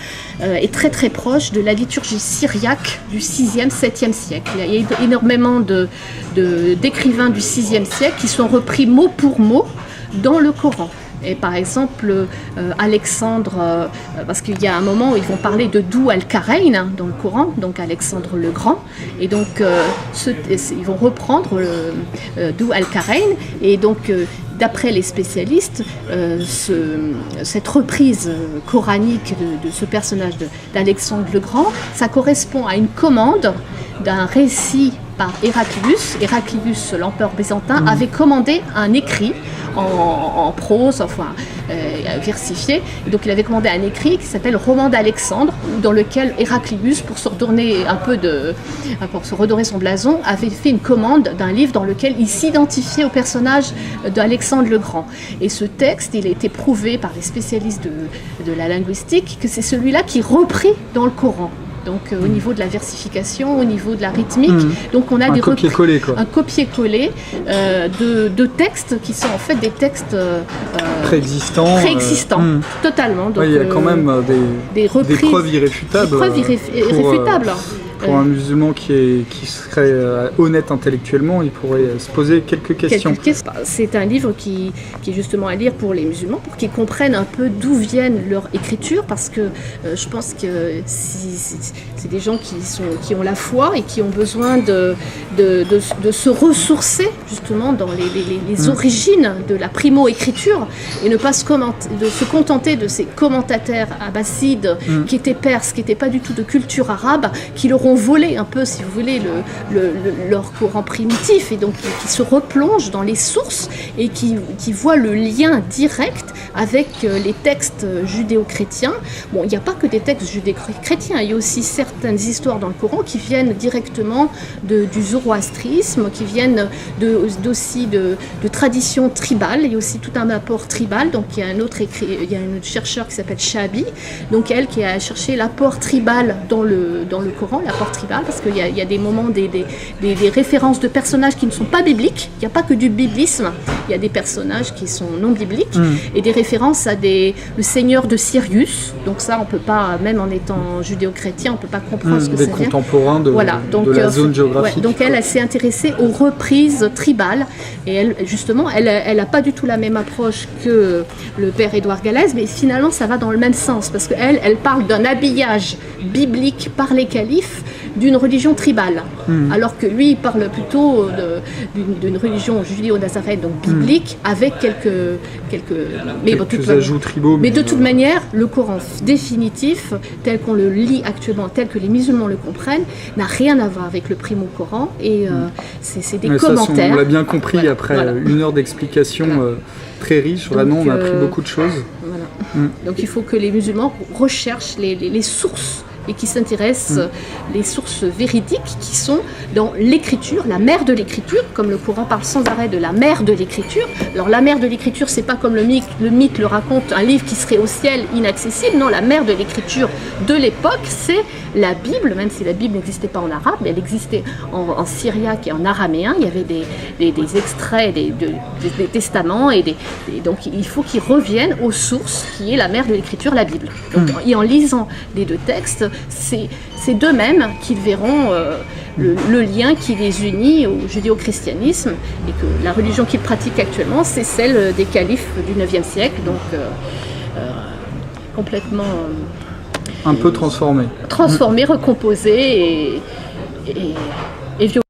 est très très proche de la liturgie syriaque du 6e, 7e siècle. Il y a énormément d'écrivains du 6e siècle qui sont repris mot pour mot dans le Coran. Et par exemple, Alexandre, parce qu'il y a un moment où ils vont parler de Dou al-Karayn dans le Coran, donc Alexandre le Grand, et donc ils vont reprendre Dou al-Karayn, et donc d'après les spécialistes, cette reprise coranique de ce personnage d'Alexandre le Grand, ça correspond à une commande d'un récit par Héraclius, l'empereur byzantin, avait commandé un écrit en prose, versifié. Et donc il avait commandé un écrit qui s'appelle Roman d'Alexandre, dans lequel Héraclius, pour se redorer son blason, avait fait une commande d'un livre dans lequel il s'identifiait au personnage d'Alexandre le Grand. Et ce texte, il a été prouvé par les spécialistes de la linguistique que c'est celui-là qui est repris dans le Coran. Donc au niveau de la versification, au niveau de la rythmique, donc on a un copier-coller de textes qui sont en fait des textes préexistants, totalement. Donc, il y a quand même des preuves irréfutables. Pour un musulman qui serait honnête intellectuellement, il pourrait se poser quelques questions. C'est un livre qui est justement à lire pour les musulmans, pour qu'ils comprennent un peu d'où viennent leurs écritures, parce que je pense que c'est des gens qui ont la foi et qui ont besoin de se ressourcer justement dans les origines de la primo-écriture, et ne pas se contenter de ces commentateurs abbassides qui étaient perses, qui n'étaient pas du tout de culture arabe, qui leur ont volé un peu, si vous voulez, leur Coran primitif, et donc qui se replongent dans les sources et qui voient le lien direct avec les textes judéo-chrétiens. Bon, il n'y a pas que des textes judéo-chrétiens, il y a aussi certaines histoires dans le Coran qui viennent directement du zoroastrisme, qui viennent aussi de traditions tribales. Il y a aussi tout un apport tribal. Donc il y a un autre chercheur qui s'appelle Shabi, donc elle qui a cherché l'apport tribal dans le Coran, l'apport tribal, parce qu'il y a des moments, des références de personnages qui ne sont pas bibliques. Il n'y a pas que du biblisme, il y a des personnages qui sont non bibliques, et des références à le seigneur de Sirius. Donc ça, on peut pas, même en étant judéo-chrétien, on peut pas comprendre ce que c'est. Des contemporains de la zone géographique. Donc elle s'est intéressée aux reprises tribales, et elle n'a pas du tout la même approche que le père Édouard Gallès, mais finalement ça va dans le même sens, parce qu'elle parle d'un habillage biblique par les califes d'une religion tribale, alors que lui il parle plutôt d'une religion judéo-nazarène, donc biblique, avec quelques ajouts tribaux. Mais de toute manière, le Coran définitif, tel qu'on le lit actuellement, tel que les musulmans le comprennent, n'a rien à voir avec le Primo-Coran, et c'est des commentaires. On l'a bien compris après une heure d'explication très riche, vraiment on a appris beaucoup de choses. Voilà. Donc il faut que les musulmans recherchent les sources et qui s'intéressent les sources véridiques qui sont dans l'écriture, la mère de l'écriture, comme le Coran parle sans arrêt de la mère de l'écriture. Alors la mère de l'écriture, c'est pas comme le mythe le raconte, un livre qui serait au ciel inaccessible. Non, la mère de l'écriture de l'époque, c'est la Bible, même si la Bible n'existait pas en arabe, mais elle existait en syriaque et en araméen. Il y avait des extraits des testaments, donc il faut qu'ils reviennent aux sources, qui est la mère de l'écriture, la Bible. Donc, et en lisant les deux textes, c'est d'eux-mêmes qu'ils verront le lien qui les unit au judéo-christianisme, et que la religion qu'ils pratiquent actuellement, c'est celle des califes du 9e siècle, donc complètement... un peu transformée. Transformée, recomposée et violée.